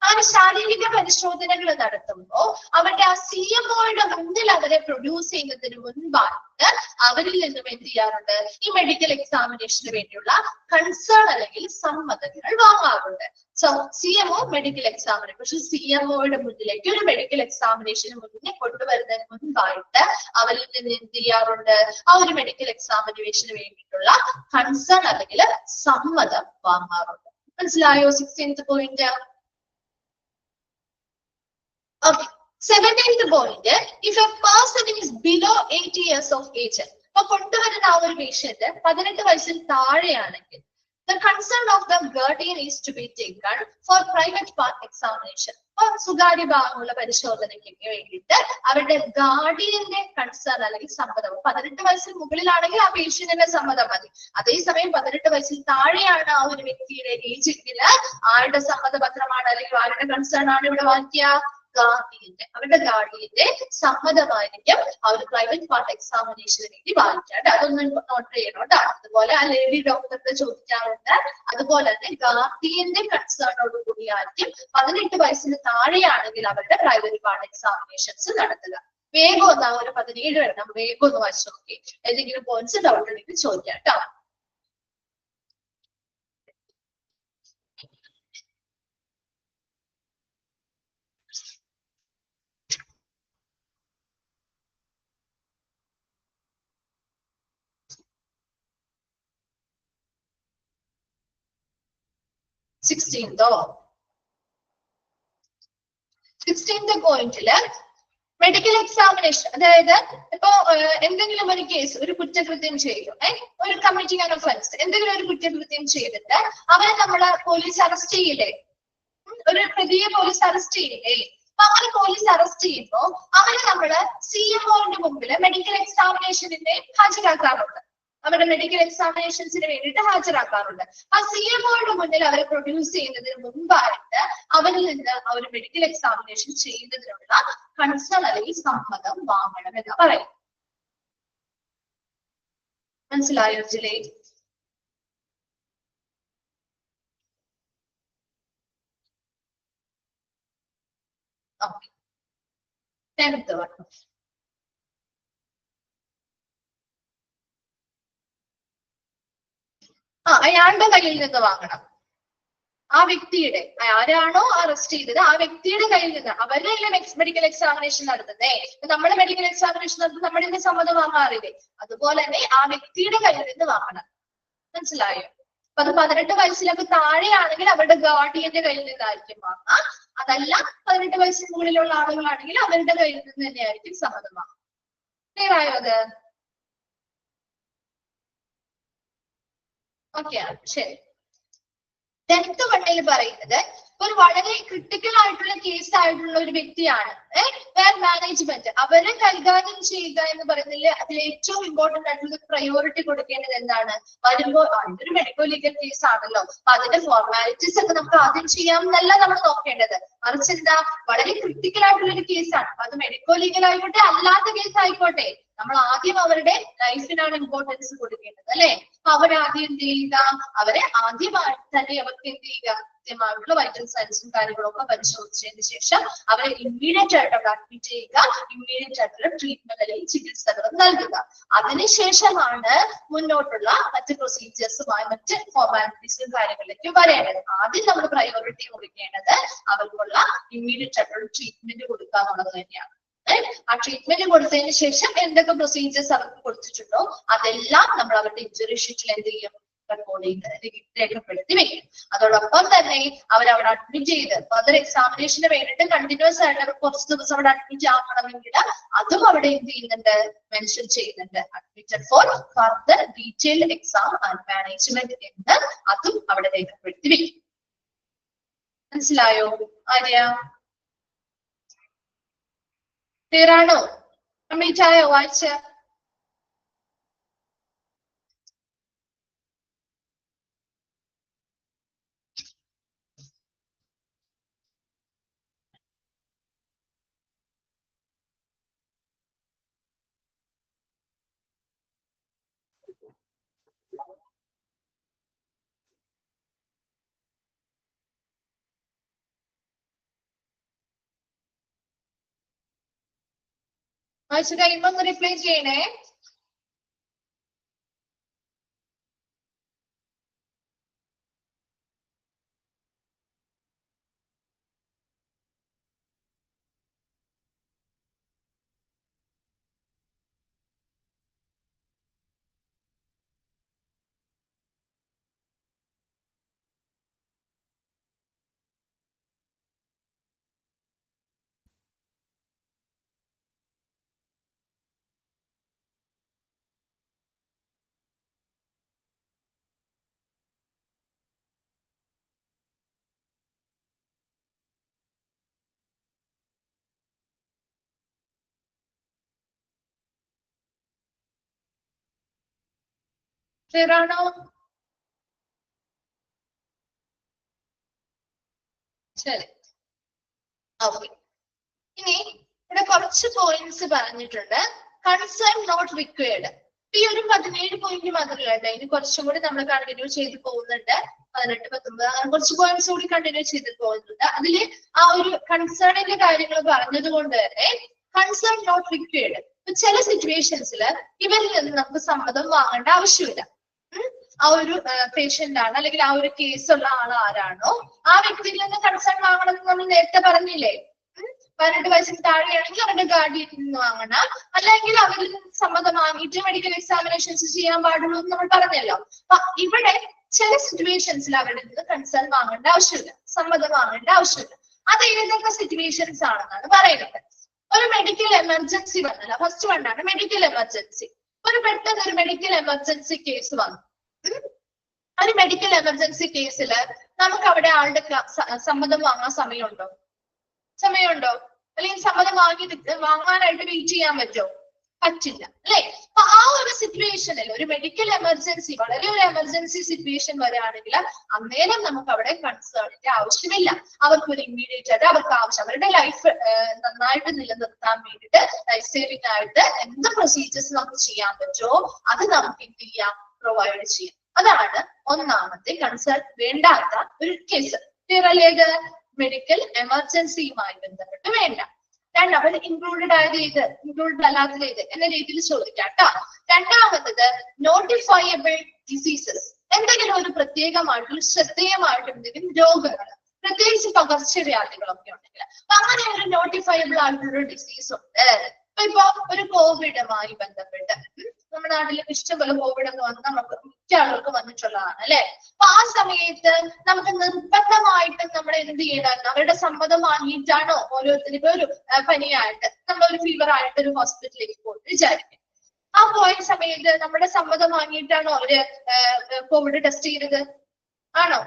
ആ ശാരീരിക പരിശോധനകൾ നടത്തുമ്പോ അവരുടെ ആ CMOയുടെ മുന്നിൽ അവരെ പ്രൊഡ്യൂസ് ചെയ്യുന്നതിന് മുൻപായിട്ട് അവരിൽ നിന്നും എന്ത് ചെയ്യാറുണ്ട്? ഈ മെഡിക്കൽ എക്സാമിനേഷന് വേണ്ടിയുള്ള കൺസേൺ അല്ലെങ്കിൽ സമ്മതങ്ങൾ വാങ്ങാറുണ്ട്. സോ CMO മെഡിക്കൽ എക്സാമിനേഷൻ, പക്ഷെ CMOയുടെ മുന്നിലേക്ക് ഒരു മെഡിക്കൽ എക്സാമിനേഷന് മുന്നേ കൊണ്ടുവരുന്നതിന് മുൻപായിട്ട് അവരിൽ നിന്ന് എന്ത് ചെയ്യാറുണ്ട്? ആ ഒരു മെഡിക്കൽ എക്സാമിനേഷന് വേണ്ടിയിട്ടുള്ള കൺസേൺ അല്ലെങ്കിൽ സമ്മതം വാങ്ങാറുണ്ട്. മനസ്സിലായോ 16th point? Okay. 17th point, if a person is below 80 years of age, അപ്പൊ കൊണ്ടുവരുന്ന ആ ഒരു പേഷ്യന്റ് 18 വയസ്സിൽ താഴെയാണെങ്കിൽ the consent of the guardian is to be taken for private part examination. സ്വകാര്യ ഭാഗങ്ങളുടെ പരിശോധനയ്ക്ക് വേണ്ടിയിട്ട് അവരുടെ ഗാർഡിയന്റെ കൺസേൺ അല്ലെങ്കിൽ സമ്മതം. 18 വയസ്സിന് മുകളിലാണെങ്കിൽ ആ പേഷ്യന്റിന്റെ സമ്മതം മതി. അതേസമയം 18 വയസ്സിൽ താഴെയാണ് ആ ഒരു വ്യക്തിയുടെ ഏജ് എങ്കിൽ ആരുടെ സമ്മതപത്രമാണ് അല്ലെങ്കിൽ ആരുടെ കൺസേൺ ആണ് ഇവിടെ വായിക്കുക? ഗാർഡിയന്റെ. അവരുടെ ഗാർഡിയന്റെ സമ്മതമായിരിക്കും ആ ഒരു പ്രൈവറ്റ് പാർട്ട് എക്സാമിനേഷന് വേണ്ടി വായിക്കാണ്ട്. അതൊന്നും നോട്ട് ചെയ്യണം കേട്ടോ. അതുപോലെ ആ ലേഡി ഡോക്ടർക്ക് ചോദിക്കാറുണ്ട്. അതുപോലെ തന്നെ ഗാർഡിയന്റെ കൺസേണോട് കൂടിയായിരിക്കും 18 വയസ്സിന് താഴെയാണെങ്കിൽ അവരുടെ പ്രൈവറ്റ് പാർട്ട് എക്സാമിനേഷൻസ് നടത്തുക. വേഗം ഒന്ന് ഒരു 17 എണ്ണം വേഗം ഒന്ന് വായിച്ചു നോക്കി. ഏതെങ്കിലും പോയിന്റ്സ് ഡൗട്ട് ഉണ്ടെങ്കിൽ ചോദിക്കാം കേട്ടോ. സിക്സ്റ്റീൻതോ 16th പോയിന്റില് മെഡിക്കൽ എക്സാമിനേഷൻ, അതായത് ഇപ്പോ എന്തെങ്കിലും ഒരു കേസ്, ഒരു കുറ്റകൃത്യം ചെയ്തു, ഒരു കമ്മിറ്റിംഗ് ആൻ ഒഫൻസ്, എന്തെങ്കിലും ഒരു കുറ്റകൃത്യം ചെയ്തിട്ട് അവരെ നമ്മള് പോലീസ് അറസ്റ്റ് ചെയ്യില്ലേ? ഒരു പ്രതിയെ പോലീസ് അറസ്റ്റ് ചെയ്യില്ലേ? അപ്പൊ അങ്ങനെ പോലീസ് അറസ്റ്റ് ചെയ്യുമ്പോ അവരെ നമ്മള് CMOന്റെ മുമ്പില് മെഡിക്കൽ എക്സാമിനേഷനിനെ ഹാജരാക്കാറുണ്ട്. അവരുടെ മെഡിക്കൽ എക്സാമിനേഷൻസിന് വേണ്ടിയിട്ട് ഹാജരാക്കാറുണ്ട്. ആ CMOയുടെ മുന്നിൽ അവരെ പ്രൊഡ്യൂസ് ചെയ്യുന്നതിന് മുമ്പായിട്ട് അവരിൽ നിന്ന് ആ ഒരു മെഡിക്കൽ എക്സാമിനേഷൻ ചെയ്യുന്നതിനുള്ള കൺസേൺ അല്ലെങ്കിൽ സമ്മതം വാങ്ങണം എന്ന് പറയും. മനസ്സിലായോ ജിലേ? Okay, 10th one. അയാളുടെ കയ്യിൽ നിന്ന് വാങ്ങണം. ആ വ്യക്തിയുടെ, ആരാണോ അറസ്റ്റ് ചെയ്തത് ആ വ്യക്തിയുടെ കയ്യിൽ നിന്ന്. അവരല്ലേ മെഡിക്കൽ എക്സാമിനേഷൻ നടത്തുന്നേ. നമ്മുടെ മെഡിക്കൽ എക്സാമിനേഷൻ നടത്തുന്നത് നമ്മുടെ സമ്മതം വാങ്ങാറില്ലേ? അതുപോലെ തന്നെ ആ വ്യക്തിയുടെ കയ്യിൽ നിന്ന് വാങ്ങണം. മനസ്സിലായോ? അപ്പൊ അത് 18 വയസ്സിലൊക്കെ താഴെയാണെങ്കിൽ അവരുടെ ഗാർഡിയന്റെ കയ്യിൽ നിന്നായിരിക്കും വാങ്ങാം. അതല്ല 18 വയസ്സിന് മുകളിലുള്ള ആളുകളാണെങ്കിൽ അവരുടെ കയ്യിൽ നിന്ന് തന്നെയായിരിക്കും സമ്മതം വാങ്ങാം. ക്ലിയർ ആയോ അത്? ഓക്കെ, ശരി. 10th വണ്ണിൽ പറയുന്നത് ഒരു വളരെ ക്രിട്ടിക്കൽ ആയിട്ടുള്ള കേസ് ആയിട്ടുള്ള ഒരു വ്യക്തിയാണ് വെൽ മാനേജ്മെന്റ്. അവരെ കൈകാര്യം ചെയ്യുക എന്ന് പറയുന്നതിൽ അതിൽ ഏറ്റവും ഇമ്പോർട്ടന്റ് ആയിട്ടുള്ള പ്രയോറിറ്റി കൊടുക്കേണ്ടത് എന്താണ്? വരുമ്പോൾ ഇതൊരു മെഡിക്കോ ലീഗൽ കേസ് ആണല്ലോ, അപ്പൊ അതിന്റെ ഫോർമാലിറ്റീസ് ഒക്കെ നമുക്ക് ആദ്യം ചെയ്യാമെന്നല്ല നമ്മൾ നോക്കേണ്ടത്. മറിച്ച് എന്താ, വളരെ ക്രിട്ടിക്കൽ ആയിട്ടുള്ള ഒരു കേസാണ്. അത് മെഡിക്കോ ലീഗൽ ആയിക്കോട്ടെ അല്ലാത്ത കേസ് ആയിക്കോട്ടെ, നമ്മൾ ആദ്യം അവരുടെ ലൈഫിനാണ് ഇമ്പോർട്ടൻസ് കൊടുക്കേണ്ടത് അല്ലെ? അപ്പൊ അവരാദ്യം എന്ത് ചെയ്യുക? അവരെ ആദ്യമായിട്ട് തന്നെ അവർക്ക് എന്ത് ചെയ്യുക? കൃത്യമായിട്ടുള്ള വൈറ്റൽ സയൻസും കാര്യങ്ങളൊക്കെ പരിശോധിച്ചതിന് ശേഷം അവരെ ഇമ്മീഡിയറ്റ് ആയിട്ട് അവിടെ അഡ്മിറ്റ് ചെയ്യുക. ഇമ്മീഡിയറ്റ് ആയിട്ടുള്ള ട്രീറ്റ്മെന്റ് അല്ലെങ്കിൽ ചികിത്സകൾ നൽകുക. അതിനുശേഷമാണ് മുന്നോട്ടുള്ള മറ്റ് പ്രൊസീജിയേഴ്സുമായി മറ്റ് ഫോർമാലിറ്റീസും കാര്യങ്ങളിലേക്ക് വരേണ്ടത്. ആദ്യം നമ്മൾ പ്രയോറിറ്റി കൊടുക്കേണ്ടത് അവർക്കുള്ള ഇമ്മീഡിയറ്റ് ആയിട്ടുള്ള ട്രീറ്റ്മെന്റ് കൊടുക്കുക എന്നുള്ളത് തന്നെയാണ്. ആ ട്രീറ്റ്മെന്റ് കൊടുത്തതിന് ശേഷം എന്തൊക്കെ പ്രൊസീജിയേഴ്സ് അവർക്ക് കൊടുത്തിട്ടുണ്ടോ അതെല്ലാം നമ്മൾ അവരുടെ ഇഞ്ചുറി ഷീറ്റിൽ എന്ത് ചെയ്യും? റെക്കോർഡ് ചെയ്ത് രേഖപ്പെടുത്തി വെക്കും. അതോടൊപ്പം തന്നെ അവരവിടെ അഡ്മിറ്റ് ചെയ്ത് ഫർദർ എക്സാമിനേഷന് വേണ്ടിയിട്ട് കണ്ടിന്യൂസ് ആയിട്ട് അവർ കുറച്ച് ദിവസം അവിടെ അഡ്മിറ്റ് ആക്കണമെങ്കിൽ അതും അവിടെ എന്ത് ചെയ്യുന്നുണ്ട്? മെൻഷൻ ചെയ്യുന്നുണ്ട്. Admitted four further detailed exam and management എന്ന് അതും അവിടെ രേഖപ്പെടുത്തി വെക്കും. മനസ്സിലായോ ആര്യ? ക്ലിയർ ആണോ? കംപ്ലീറ്റ് ആയോ വായിച്ച? വായിച്ചു കഴിയുമ്പോ ഒന്ന് റിപ്ലൈ ചെയ്യണേ. ക്ലിയർ ആണോ? ശരി, ഓക്കെ. ഇനി ഇവിടെ കുറച്ച് പോയിന്റ്സ് പറഞ്ഞിട്ടുണ്ട്. Consent not required. ഈ ഒരു 17 പോയിന്റ് മാത്രമല്ല കേട്ടോ, ഇനി കുറച്ചും കൂടി നമ്മൾ കണ്ടിന്യൂ ചെയ്ത് പോകുന്നുണ്ട്. 18, 19 അങ്ങനെ കുറച്ച് പോയിന്റ്സ് കൂടി കണ്ടിന്യൂ ചെയ്ത് പോകുന്നുണ്ട്. അതില് ആ ഒരു കൺസേണിന്റെ കാര്യങ്ങൾ പറഞ്ഞത് കൊണ്ട് തന്നെ കൺസേൺ നോട്ട് റിക്വയർഡ്. ചില സിറ്റുവേഷൻസിൽ ഇവരിൽ നിന്ന് നമുക്ക് സമ്മതം വാങ്ങേണ്ട ആവശ്യമില്ല. ആ ഒരു പേഷ്യന്റ് ആണ് അല്ലെങ്കിൽ ആ ഒരു കേസ് ഉള്ള ആൾ ആരാണോ ആ വ്യക്തിയിൽ നിന്ന് കൺസേൺ വാങ്ങണം എന്ന് നമ്മൾ നേരത്തെ പറഞ്ഞില്ലേ. 18 വയസ്സിന് താഴെയാണെങ്കിൽ അവരുടെ ഗാർഡിയനിൽ നിന്ന് വാങ്ങണം, അല്ലെങ്കിൽ അവരിൽ നിന്ന് സമ്മതം വാങ്ങിയിട്ട് മെഡിക്കൽ എക്സാമിനേഷൻസ് ചെയ്യാൻ പാടുള്ളൂ എന്ന് നമ്മൾ പറഞ്ഞല്ലോ. അപ്പൊ ഇവിടെ ചില സിറ്റുവേഷൻസിൽ അവരുടെ നിന്ന് കൺസേൺ വാങ്ങേണ്ട ആവശ്യമില്ല, സമ്മതം വാങ്ങേണ്ട ആവശ്യമില്ല. അത് ഏതൊക്കെ സിറ്റുവേഷൻസ് ആണെന്നാണ് പറയുന്നത്. ഒരു മെഡിക്കൽ എമർജൻസി വന്നല്ല, ഫസ്റ്റ് വണ്ണാണ് മെഡിക്കൽ എമർജൻസി. ഒരു പെട്ടെന്ന് ഒരു മെഡിക്കൽ എമർജൻസി കേസ് വന്നു. ഒരു മെഡിക്കൽ എമർജൻസി കേസിൽ നമുക്ക് അവിടെ ആളുടെ സമ്മതം വാങ്ങാൻ സമയമുണ്ടോ? അല്ലെങ്കിൽ സമ്മതം വാങ്ങാനായിട്ട് വെയിറ്റ് ചെയ്യാൻ പറ്റുമോ? പറ്റില്ല അല്ലെ. അപ്പൊ ആ ഒരു സിറ്റുവേഷനിൽ ഒരു മെഡിക്കൽ എമർജൻസി, വളരെ ഒരു എമർജൻസി സിറ്റുവേഷൻ വരികയാണെങ്കിൽ അന്നേരം നമുക്ക് അവിടെ കൺസേണിന്റെ ആവശ്യമില്ല. അവർക്ക് ഒരു ഇമ്മീഡിയറ്റ് ആയിട്ട് അവർക്ക് ആവശ്യം അവരുടെ ലൈഫ് നന്നായിട്ട് നിലനിർത്താൻ വേണ്ടിയിട്ട് ലൈഫ് സേവിംഗ് ആയിട്ട് എന്ത് പ്രൊസീജിയേഴ്സ് നമുക്ക് ചെയ്യാൻ പറ്റുമോ അത് നമുക്ക് എന്ത് ചെയ്യാം, പ്രൊവൈഡ് ചെയ്യാം. അതാണ് ഒന്നാമത്തെ കൺസേൺ വേണ്ടാത്ത ഒരു കേസ്. ക്ലിയർ? മെഡിക്കൽ എമർജൻസിയുമായി ബന്ധപ്പെട്ട് വേണ്ട. രണ്ടാമത് ഇൻക്ലൂഡഡ് ആയത് ഏത്, ഇൻക്ലൂഡഡ് അല്ലാത്തത് ഏത് എന്ന രീതിയിൽ ചോദിക്കാം കേട്ടോ. രണ്ടാമത്തത് നോട്ടിഫയബിൾ ഡിസീസസ്. എന്തെങ്കിലും ഒരു പ്രത്യേകമായിട്ടുള്ള ശ്രദ്ധേയമായിട്ട് എന്തെങ്കിലും രോഗങ്ങൾ, പ്രത്യേകിച്ച് പകർച്ചവ്യാധികളൊക്കെ ഉണ്ടെങ്കിൽ അപ്പൊ അങ്ങനെ ഒരു നോട്ടിഫയബിൾ ആയിട്ടുള്ള ഡിസീസ് ഉണ്ട്. ഇപ്പൊ ഒരു കോവിഡുമായി ബന്ധപ്പെട്ട് നമ്മുടെ നാട്ടിൽ ഇഷ്ടംപോലെ കോവിഡ് ഒക്കെ വന്ന് നമുക്ക് മിക്ക ആളുകൾക്ക് വന്നിട്ടുള്ളതാണ് അല്ലെ. അപ്പൊ ആ സമയത്ത് നമുക്ക് നിർബന്ധമായിട്ടും നമ്മൾ എന്ത് ചെയ്യണം, അവരുടെ സമ്മതം വാങ്ങിയിട്ടാണോ ഓരോരുത്തരും ഇപ്പൊ ഒരു പനിയായിട്ട് നമ്മളൊരു ഫീവർ ആയിട്ട് ഒരു ഹോസ്പിറ്റലിലേക്ക് പോയിട്ട് വിചാരിക്കും. ആ പോയ സമയത്ത് നമ്മുടെ സമ്മതം വാങ്ങിയിട്ടാണോ അവര് കോവിഡ് ടെസ്റ്റ് ചെയ്തത്? ആണോ?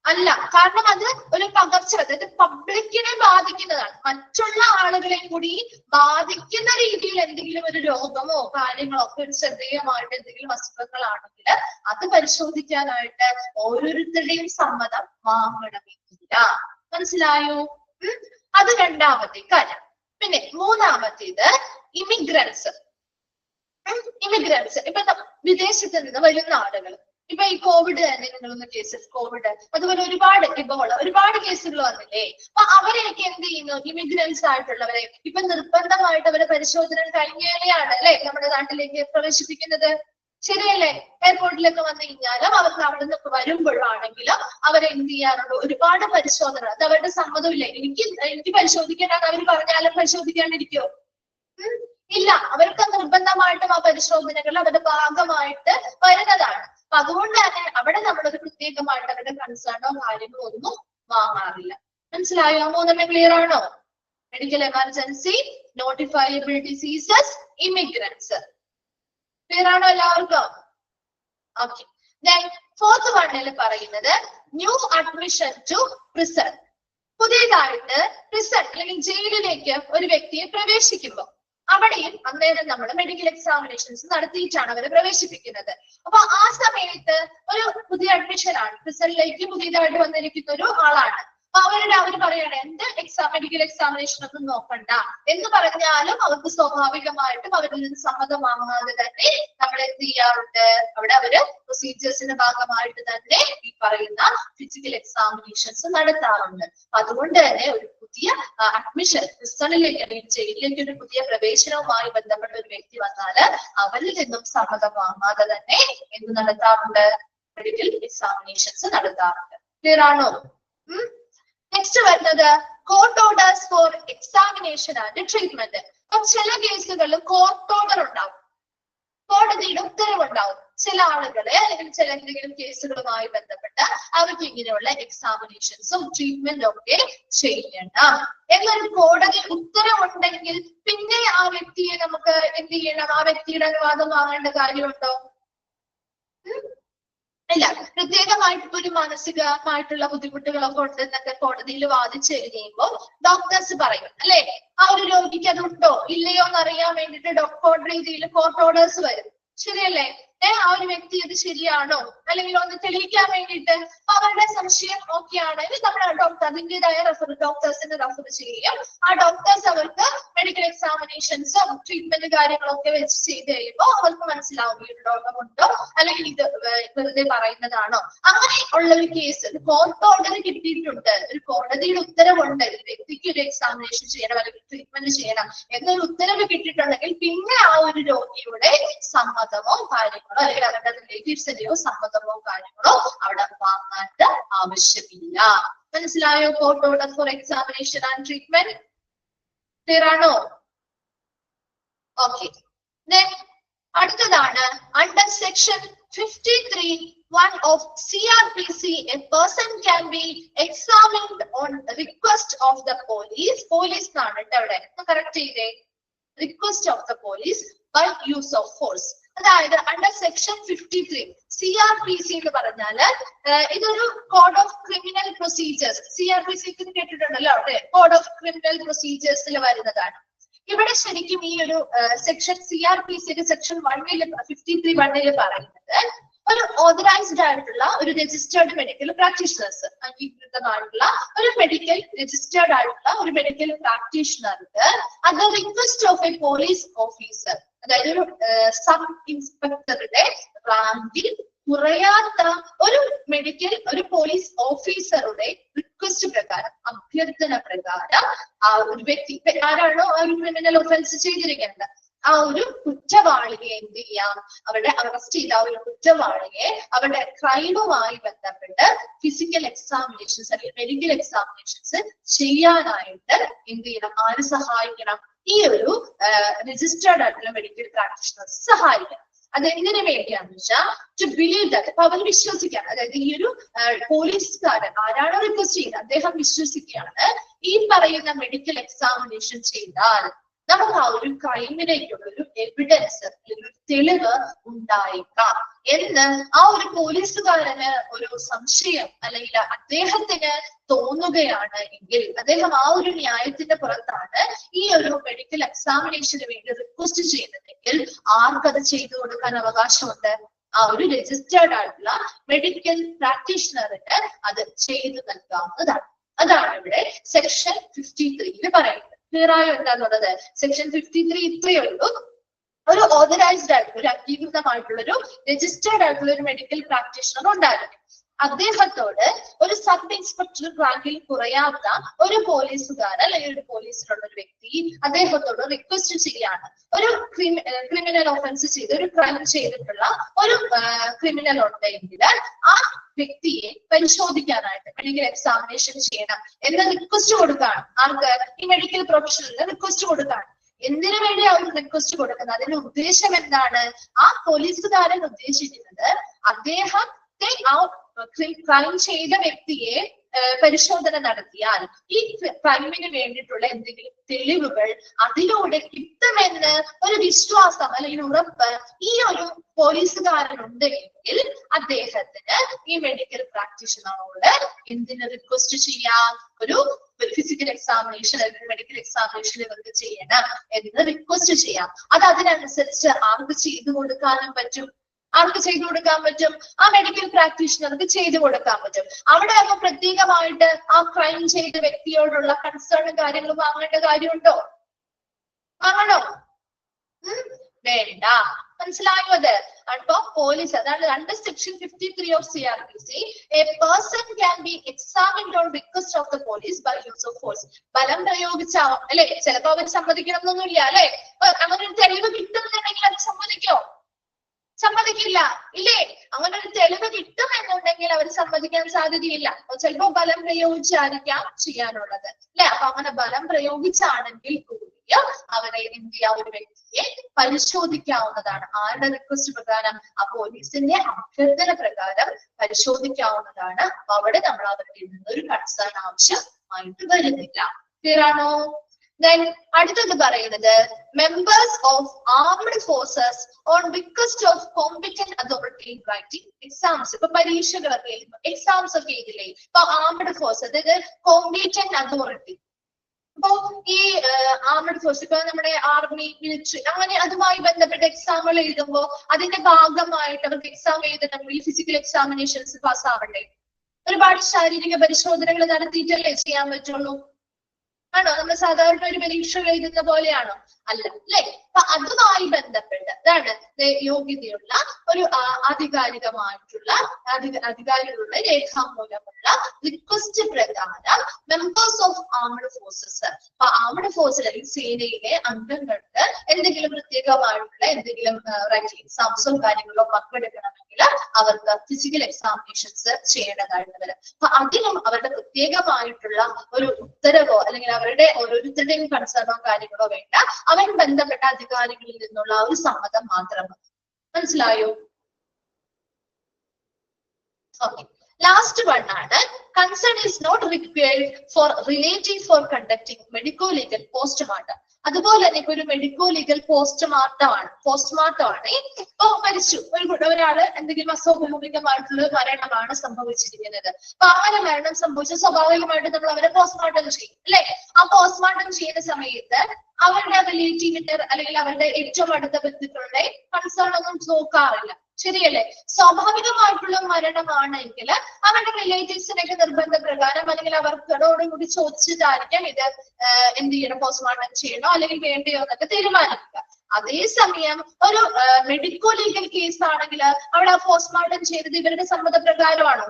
അല്ല. കാരണം അത് ഒരു പകർച്ച, അതായത് പബ്ലിക്കിനെ ബാധിക്കുന്നതാണ്, മറ്റുള്ള ആളുകളെ കൂടി ബാധിക്കുന്ന രീതിയിൽ എന്തെങ്കിലും ഒരു രോഗമോ കാര്യങ്ങളോ ഒക്കെ ഒരു ശ്രദ്ധേയമായിട്ട് എന്തെങ്കിലും അസുഖങ്ങളാണെങ്കിൽ അത് പരിശോധിക്കാനായിട്ട് ഓരോരുത്തരുടെയും സമ്മതം വാങ്ങണമെന്നില്ല. മനസ്സിലായോ? അത് രണ്ടാമത്തെ കാര്യം. പിന്നെ മൂന്നാമത്തേത് ഇമിഗ്രൻസ്. ഇപ്പൊ വിദേശത്ത് നിന്ന് വരുന്ന ആളുകൾ, ഇപ്പൊ ഈ കോവിഡ് തന്നെ നിങ്ങളൊന്ന് കേസസ്, കോവിഡ് അതുപോലെ ഒരുപാട് ഇബോള ഒരുപാട് കേസുകൾ വന്നില്ലേ. അപ്പൊ അവരെയൊക്കെ എന്ത് ചെയ്യുന്നു, ഇമിഗ്രൻസ് ആയിട്ടുള്ളവരെ ഇപ്പൊ നിർബന്ധമായിട്ട് അവരെ പരിശോധന കഴിഞ്ഞാലെയാണ് അല്ലെ നമ്മുടെ നാട്ടിലേക്ക് പ്രവേശിപ്പിക്കുന്നത്. ശരിയല്ലേ? എയർപോർട്ടിലൊക്കെ വന്നു കഴിഞ്ഞാലും അവർക്ക് അവിടെ നിന്നൊക്കെ വരുമ്പോഴാണെങ്കിലും അവരെന്ത് ചെയ്യാറുണ്ട്, ഒരുപാട് പരിശോധന. അത് അവരുടെ സമ്മതമില്ല. എനിക്ക് പരിശോധിക്കേണ്ടെന്ന് അവർ പറഞ്ഞാലും പരിശോധിക്കാണ്ടിരിക്കോ? ഇല്ല. അവർക്ക് നിർബന്ധമായിട്ടും ആ പരിശോധനകൾ അവരുടെ ഭാഗമായിട്ട് വരുന്നതാണ്. അപ്പൊ അതുകൊണ്ട് തന്നെ അവിടെ നമ്മളൊരു പ്രത്യേകമായിട്ട് അവരുടെ കൺസേണോ കാര്യങ്ങളോ ഒന്നും വാങ്ങാറില്ല. മനസ്സിലായോ? മൂന്നെണ്ണം ക്ലിയർ ആണോ? Medical emergency, notifiable diseases, immigrants. Clear ആണോ എല്ലാവർക്കും? ഓക്കെ. ദെൻ ഫോർത്ത് വണ്ണിൽ പറയുന്നത് ന്യൂ അഡ്മിഷൻ ടു പ്രിസൺ. പുതിയതായിട്ട് പ്രിസൺ അല്ലെങ്കിൽ ജയിലിലേക്ക് ഒരു വ്യക്തിയെ പ്രവേശിക്കുമ്പോൾ അവിടെയും അന്നേരം നമ്മൾ മെഡിക്കൽ എക്സാമിനേഷൻസ് നടത്തിയിട്ടാണ് അവരെ പ്രവേശിപ്പിക്കുന്നത്. അപ്പൊ ആ സമയത്ത് ഒരു പുതിയ അഡ്മിഷൻ ആണ്, പ്രിസണിലേക്ക് പുതിയതായിട്ട് വന്നിരിക്കുന്ന ഒരു ആളാണ്. അപ്പൊ അവർ പറയണേ എന്ത് മെഡിക്കൽ എക്സാമിനേഷൻ ഒന്നും നോക്കണ്ട എന്ന് പറഞ്ഞാലും അവർക്ക് സ്വാഭാവികമായിട്ടും അവരിൽ നിന്ന് സമ്മതം വാങ്ങാതെ തന്നെ നമ്മൾ എന്ത് ചെയ്യാറുണ്ട്, അവിടെ അവര് പ്രൊസീജിയേഴ്സിന്റെ ഭാഗമായിട്ട് തന്നെ ഈ പറയുന്ന ഫിസിക്കൽ എക്സാമിനേഷൻസ് നടത്താറുണ്ട്. അതുകൊണ്ട് തന്നെ ഒരു പുതിയ അഡ്മിഷൻ പ്രിസണിലേക്ക് അല്ലെങ്കിൽ ജയിലിലേക്ക് ഒരു പുതിയ പ്രവേശനവുമായി ബന്ധപ്പെട്ട ഒരു വ്യക്തി വന്നാല് അവരിൽ നിന്നും സമ്മതം വാങ്ങാതെ തന്നെ എന്ത് നടത്താറുണ്ട്, മെഡിക്കൽ എക്സാമിനേഷൻസ് നടത്താറുണ്ട്. ക്ലിയർ ആണോ? നെക്സ്റ്റ് വരുന്നത് court orders for examination and treatment. അപ്പൊ ചില കേസുകളിൽ കോർട്ട് ഓർഡർ ഉണ്ടാവും, കോടതിയുടെ ഉത്തരവുണ്ടാവും. ചില ആളുകളെ അല്ലെങ്കിൽ ചില എന്തെങ്കിലും കേസുകളുമായി ബന്ധപ്പെട്ട് അവർക്ക് ഇങ്ങനെയുള്ള എക്സാമിനേഷൻസും ട്രീറ്റ്മെന്റും ഒക്കെ ചെയ്യണം എന്നൊരു കോടതി ഉത്തരവുണ്ടെങ്കിൽ പിന്നെ ആ വ്യക്തിയെ നമുക്ക് എന്ത് ചെയ്യണം, ആ വ്യക്തിയുടെ അനുവാദം വാങ്ങേണ്ട കാര്യമുണ്ടോ? ഇല്ല. പ്രത്യേകമായിട്ട് ഒരു മാനസികമായിട്ടുള്ള ബുദ്ധിമുട്ടുകളൊക്കെ ഉണ്ടെന്നൊക്കെ കോടതിയിൽ വാദിച്ചു കഴിയുമ്പോൾ ഡോക്ടേഴ്സ് പറയും അല്ലെ, ആ ഒരു രോഗിക്ക് അതുണ്ടോ ഇല്ലയോ എന്ന് അറിയാൻ വേണ്ടിയിട്ട് കോടതിയിൽ കോർട്ട് ഓർഡേഴ്സ് വരും. ശരിയല്ലേ? ആ ഒരു വ്യക്തി ഇത് ശരിയാണോ അല്ലെങ്കിൽ ഒന്ന് തെളിയിക്കാൻ വേണ്ടിയിട്ട് അവരുടെ സംശയം ഓക്കെയാണ് നമ്മുടെ ഡോക്ടർ അതിൻ്റെതായ ഡോക്ടേഴ്സിനെ റെഫർ ചെയ്യും. ആ ഡോക്ടേഴ്സ് അവർക്ക് മെഡിക്കൽ എക്സാമിനേഷൻസും ട്രീറ്റ്മെന്റ് കാര്യങ്ങളൊക്കെ വെച്ച് ചെയ്ത് കഴിയുമ്പോൾ അവർക്ക് മനസ്സിലാവും ഈ രോഗമുണ്ടോ അല്ലെങ്കിൽ ഇത് വെറുതെ പറയുന്നതാണോ. അങ്ങനെ ഉള്ള ഒരു കേസ് ഒരു കോർട്ട് ഓർഡർ കിട്ടിയിട്ടുണ്ട്, ഒരു കോടതിയുടെ ഉത്തരവുണ്ട്, ഒരു വ്യക്തിക്ക് ഒരു എക്സാമിനേഷൻ ചെയ്യണം അല്ലെങ്കിൽ ട്രീറ്റ്മെന്റ് ചെയ്യണം എന്നൊരു ഉത്തരവ് കിട്ടിയിട്ടുണ്ടെങ്കിൽ പിന്നെ ആ ഒരു രോഗിയുടെ സമ്മതമോ കാര്യങ്ങളോ അല്ലെങ്കിൽ അവരുടെ റിലേറ്റീവ്സിന്റെയോ സമ്മതമോ കാര്യങ്ങളോ അവിടെ വാങ്ങാൻ ആവശ്യമില്ല. മനസ്സിലായോ? Court order for examination and treatment clear ആണോ? ഓക്കെ. അടുത്തതാണ് under section 53(1) of CRPC, a person can be examined on request of the police. Police ആണ് ഇവിടെ കറക്റ്റ് ചെയ്തേ, request of the police by use of force. അതായത് under section 53 CRPC എന്ന് പറഞ്ഞാല് ഇതൊരു code of criminal procedures. CRPC കേട്ടിട്ടുണ്ടല്ലോ അവിടെ, code of criminal പ്രൊസീജിയേഴ്സിൽ വരുന്നതാണ്. ഇവിടെ ശരിക്കും ഈ ഒരു സെക്ഷൻ CRPC സെക്ഷൻ 53(1) പറയുന്നത് ഒരു ഓതറൈസ്ഡ് ആയിട്ടുള്ള ഒരു രജിസ്റ്റേർഡ് മെഡിക്കൽ പ്രാക്ടീഷണേഴ്സ്, അംഗീകൃതമായിട്ടുള്ള ഒരു മെഡിക്കൽ രജിസ്റ്റേർഡ് ആയിട്ടുള്ള ഒരു മെഡിക്കൽ പ്രാക്ടീഷണർക്ക് അത് request of A police officer, അതായത് ഒരു സബ് ഇൻസ്പെക്ടറുടെ റാങ്കിൽ കുറയാത്ത ഒരു മെഡിക്കൽ ഒരു പോലീസ് ഓഫീസറുടെ റിക്വസ്റ്റ് പ്രകാരം, അഭ്യർത്ഥന പ്രകാരം ആ ഒരു വ്യക്തി ആരാണോ ആ ഒരു ക്രിമിനൽ ഒഫൻസ് ചെയ്തിരിക്കുന്നത് ആ ഒരു കുറ്റവാളിയെ എന്ത് ചെയ്യാം, അവരുടെ അറസ്റ്റ് ചെയ്ത ആ ഒരു കുറ്റവാളിയെ അവരുടെ ക്രൈമുമായി ബന്ധപ്പെട്ട് ഫിസിക്കൽ എക്സാമിനേഷൻസ് അല്ലെങ്കിൽ മെഡിക്കൽ എക്സാമിനേഷൻസ് ചെയ്യാനായിട്ട് എന്ത് ചെയ്യണം, ആര് സഹായിക്കണം, ഈ ഒരു രജിസ്റ്റേർഡ് ആയിട്ടുള്ള മെഡിക്കൽ പ്രാക്ടീഷണേഴ്സ് സഹായിക്കണം. അത് എന്തിനു വേണ്ടിയാണെന്ന് വെച്ചാൽ ടു ബിലീവ് ദാറ്റ്, അപ്പൊ അവർ വിശ്വസിക്കുകയാണ്, അതായത് ഈ ഒരു പോലീസുകാരൻ ആരാണോ റിക്വസ്റ്റ് ചെയ്യുന്നത് അദ്ദേഹം വിശ്വസിക്കുകയാണ് ഈ പറയുന്ന മെഡിക്കൽ എക്സാമിനേഷൻ ചെയ്താൽ നമുക്ക് ആ ഒരു ക്രൈമിനേക്കുള്ള ഒരു എവിഡൻസ് അല്ലെങ്കിൽ ഒരു തെളിവ് ഉണ്ടായേക്കാം എന്ന് ആ ഒരു പോലീസുകാരന് ഒരു സംശയം അല്ലെങ്കിൽ അദ്ദേഹത്തിന് തോന്നുകയാണ് എങ്കിൽ, അദ്ദേഹം ആ ഒരു ന്യായത്തിന്റെ പുറത്താണ് ഈ ഒരു മെഡിക്കൽ എക്സാമിനേഷന് വേണ്ടി റിക്വസ്റ്റ് ചെയ്യുന്നതെങ്കിൽ ആർക്കത് ചെയ്തു കൊടുക്കാൻ അവകാശമുണ്ട്? ആ ഒരു രജിസ്റ്റേർഡ് ആയിട്ടുള്ള മെഡിക്കൽ പ്രാക്ടീഷണറിന് അത് ചെയ്തു നൽകാവുന്നതാണ്. അതാണ് ഇവിടെ സെക്ഷൻ 53 പറയുന്നത്. ക്ലിയർ ആയോ എന്താന്നുള്ളത്? സെക്ഷൻ 53 ഇത്രയേ ഉള്ളൂ. ഒരു ഓതറൈസ്ഡ് ആയിട്ടുള്ള ഒരു അംഗീകൃതമായിട്ടുള്ള ഒരു രജിസ്റ്റേർഡ് ആയിട്ടുള്ള ഒരു മെഡിക്കൽ പ്രാക്ടീഷണർ ഉണ്ടായിരുന്നു. അദ്ദേഹത്തോട് ഒരു സബ് ഇൻസ്പെക്ടർ റാങ്കിൽ കുറയാത്ത ഒരു പോലീസുകാരൻ അല്ലെങ്കിൽ ഒരു പോലീസിലുള്ള ഒരു വ്യക്തി അദ്ദേഹത്തോട് റിക്വസ്റ്റ് ചെയ്യാണ്, ഒരു ക്രിമിനൽ ഒഫൻസ് ചെയ്ത് ഒരു ക്രൈം ചെയ്തിട്ടുള്ള ഒരു ക്രിമിനൽ ഉണ്ടെങ്കിൽ ആ വ്യക്തിയെ പരിശോധിക്കാനായിട്ട് മെഡിക്കൽ എക്സാമിനേഷൻ ചെയ്യണം എന്ന് റിക്വസ്റ്റ് കൊടുക്കുകയാണ്. ആർക്ക്? ഈ മെഡിക്കൽ പ്രൊഫഷണലിന് റിക്വസ്റ്റ് കൊടുക്കുകയാണ്. എന്തിനു വേണ്ടി അവർ റിക്വസ്റ്റ് കൊടുക്കുന്നത്? അതിന്റെ ഉദ്ദേശം എന്താണ്? ആ പോലീസുകാരൻ ഉദ്ദേശിക്കുന്നത് അദ്ദേഹത്തെ ആ ക്രൈം ചെയ്ത വ്യക്തിയെ പരിശോധന നടത്തിയാൽ ഈ ക്രൈമിന് വേണ്ടിയിട്ടുള്ള എന്തെങ്കിലും തെളിവുകൾ അതിലൂടെ കിട്ടുമെന്ന് ഒരു വിശ്വാസം അല്ലെങ്കിൽ ഉറപ്പ് ഈ ഒരു പോലീസുകാരനുണ്ടെങ്കിൽ അദ്ദേഹത്തിന് ഈ മെഡിക്കൽ പ്രാക്ടീഷണറോട് എന്തിന് റിക്വസ്റ്റ് ചെയ്യാം? ഒരു ഫിസിക്കൽ എക്സാമിനേഷൻ അല്ലെങ്കിൽ മെഡിക്കൽ എക്സാമിനേഷൻ ഇവർക്ക് ചെയ്യണം എന്ന് റിക്വസ്റ്റ് ചെയ്യാം. അത് അതിനനുസരിച്ച് ആർക്ക് ചെയ്തു കൊടുക്കാനും പറ്റും? ആർക്ക് ചെയ്തു കൊടുക്കാൻ പറ്റും? ആ മെഡിക്കൽ പ്രാക്ടീഷണർക്ക് ചെയ്തു കൊടുക്കാൻ പറ്റും. അവിടെ അപ്പൊ പ്രത്യേകമായിട്ട് ആ ക്രൈം ചെയ്ത വ്യക്തിയോടുള്ള കൺസേണും കാര്യങ്ങളും വാങ്ങേണ്ട കാര്യമുണ്ടോ? വാങ്ങണോ? വേണ്ട. മനസ്സിലായോ? അത് അപ്പൊ പോലീസ്, അതാണ് under section 53 of CRPC, a person can be examined on request of the police by use of force. ബലം പ്രയോഗിച്ചാവും അല്ലെ, ചിലപ്പോ അവർ സമ്മതിക്കണം എന്നൊന്നുമില്ല അല്ലെ. അങ്ങനെ ഒരു തെളിവ് കിട്ടുന്നുണ്ടെങ്കിൽ അത് സമ്മതിക്കോ? സമ്മതിക്കില്ല ഇല്ലേ? അങ്ങനെ ഒരു തെളിവ് കിട്ടും എന്നുണ്ടെങ്കിൽ അവർ സമ്മതിക്കാൻ സാധ്യതയില്ല. ചിലപ്പോ ബലം പ്രയോഗിച്ചായിരിക്കാം ചെയ്യാനുള്ളത് അല്ലെ. അപ്പൊ അങ്ങനെ ബലം പ്രയോഗിച്ചാണെങ്കിൽ കൂടി അവരെ എന്ത് ചെയ്യാം, ഒരു വ്യക്തിയെ പരിശോധിക്കാവുന്നതാണ്. ആരുടെ റിക്വസ്റ്റ് പ്രകാരം? ആ പോലീസിന്റെ അഭ്യർത്ഥന പ്രകാരം പരിശോധിക്കാവുന്നതാണ്. അപ്പൊ അവിടെ നമ്മൾ അവരുടെ നിന്നൊരു കൺസേൺ ആവശ്യമായിട്ട് വരുന്നില്ല. ക്ലിയർ ആണോ? അടുത്തത് പറയുന്നത് members of armed forces on request of competent authority writing exams. ഇപ്പൊ പരീക്ഷകളൊക്കെ എഴുതുന്നു, എക്സാംസ് ഒക്കെ എഴുതില്ലേ? ഇപ്പൊ ആർമഡ് ഫോഴ്സ്, അതായത് കോമ്പിറ്റന്റ് അതോറിറ്റി അപ്പോ ഈ ആർമഡ് ഫോഴ്സ് ഇപ്പൊ നമ്മുടെ ആർമി, മിലിറ്ററി അങ്ങനെ അതുമായി ബന്ധപ്പെട്ട എക്സാമുകൾ എഴുതുമ്പോൾ അതിന്റെ ഭാഗമായിട്ട് അവർക്ക് എക്സാം എഴുതണമെങ്കിൽ ഫിസിക്കൽ എക്സാമിനേഷൻസ് പാസ് ആവണ്ടേ? ഒരുപാട് ശാരീരിക പരിശോധനകൾ നടത്തിയിട്ടല്ലേ ചെയ്യാൻ പറ്റുള്ളൂ? ആണോ? നമ്മൾ സാധാരണ ഒരു പരീക്ഷ എഴുതുന്ന പോലെയാണോ? അല്ല, അല്ലെ? അപ്പൊ അതുമായി ബന്ധപ്പെട്ട് അതാണ് യോഗ്യതയുള്ള ഒരു ആധികാരികമായിട്ടുള്ള അധികാരികളുടെ രേഖാമൂലമുള്ള റിക്വസ്റ്റ് പ്രകാരം മെമ്പേഴ്സ് ഓഫ് ആർമഡ് ഫോഴ്സസ്, അപ്പൊ ആർമഡ് ഫോഴ്സിൽ സേനയിലെ അംഗങ്ങൾക്ക് എന്തെങ്കിലും പ്രത്യേകമായിട്ടുള്ള എന്തെങ്കിലും എക്സാംസോ കാര്യങ്ങളോ പങ്കെടുക്കണമെങ്കിൽ അവർക്ക് ഫിസിക്കൽ എക്സാമിനേഷൻസ് ചെയ്യേണ്ടതായിട്ട് വരും. അപ്പൊ അതിനും അവരുടെ പ്രത്യേകമായിട്ടുള്ള ഒരു ഉത്തരവോ അല്ലെങ്കിൽ അവരുടെ ഓരോരുത്തരുടെയും കൺസേണോ കാര്യങ്ങളോ വേണ്ട, അവർ ബന്ധപ്പെട്ട അധികാരികളിൽ നിന്നുള്ള ഒരു സമ്മതം മാത്രം മതി. മനസ്സിലായോ? ഓക്കെ. ലാസ്റ്റ് വൺ ആണ് consent is not required for relative for conducting medico legal postmortem. അതുപോലെ തന്നെ ഇപ്പൊ ഒരു മെഡിക്കോ ലീഗൽ പോസ്റ്റ്മോർട്ടം ആണ്. ഇപ്പൊ മരിച്ചു ഒരാള് എന്തെങ്കിലും അസ്വാഭാവികമായിട്ടുള്ള മരണമാണ് സംഭവിച്ചിരിക്കുന്നത്. അപ്പൊ അങ്ങനെ മരണം സംഭവിച്ച സ്വാഭാവികമായിട്ട് നമ്മൾ അവരെ പോസ്റ്റ്മോർട്ടം ചെയ്യും, അല്ലെ? ആ പോസ്റ്റ്മോർട്ടം ചെയ്യുന്ന സമയത്ത് അവരുടെ റിലേറ്റീവിന്റെ അല്ലെങ്കിൽ അവരുടെ ഏറ്റവും അടുത്ത ബന്ധുക്കളുടെ കൺസേൺ ഒന്നും നോക്കാറില്ല, ശരിയല്ലേ? സ്വാഭാവികമായിട്ടുള്ള മരണമാണെങ്കിൽ അവരുടെ റിലേറ്റീവ്സിനൊക്കെ നിർബന്ധ പ്രകാരം അല്ലെങ്കിൽ അവർക്കോടുകൂടി ചോദിച്ചിട്ടായിരിക്കാം ഇത് എന്ത് ചെയ്യണം, പോസ്റ്റ്മോർട്ടം ചെയ്യണോ അല്ലെങ്കിൽ വേണ്ടയോ എന്നൊക്കെ തീരുമാനിക്കുക. അതേസമയം ഒരു മെഡിക്കോ ലീഗൽ കേസ് ആണെങ്കിൽ അവിടെ പോസ്റ്റ്മോർട്ടം ചെയ്തത് ഇവരുടെ സമ്മതപ്രകാരമാണോ?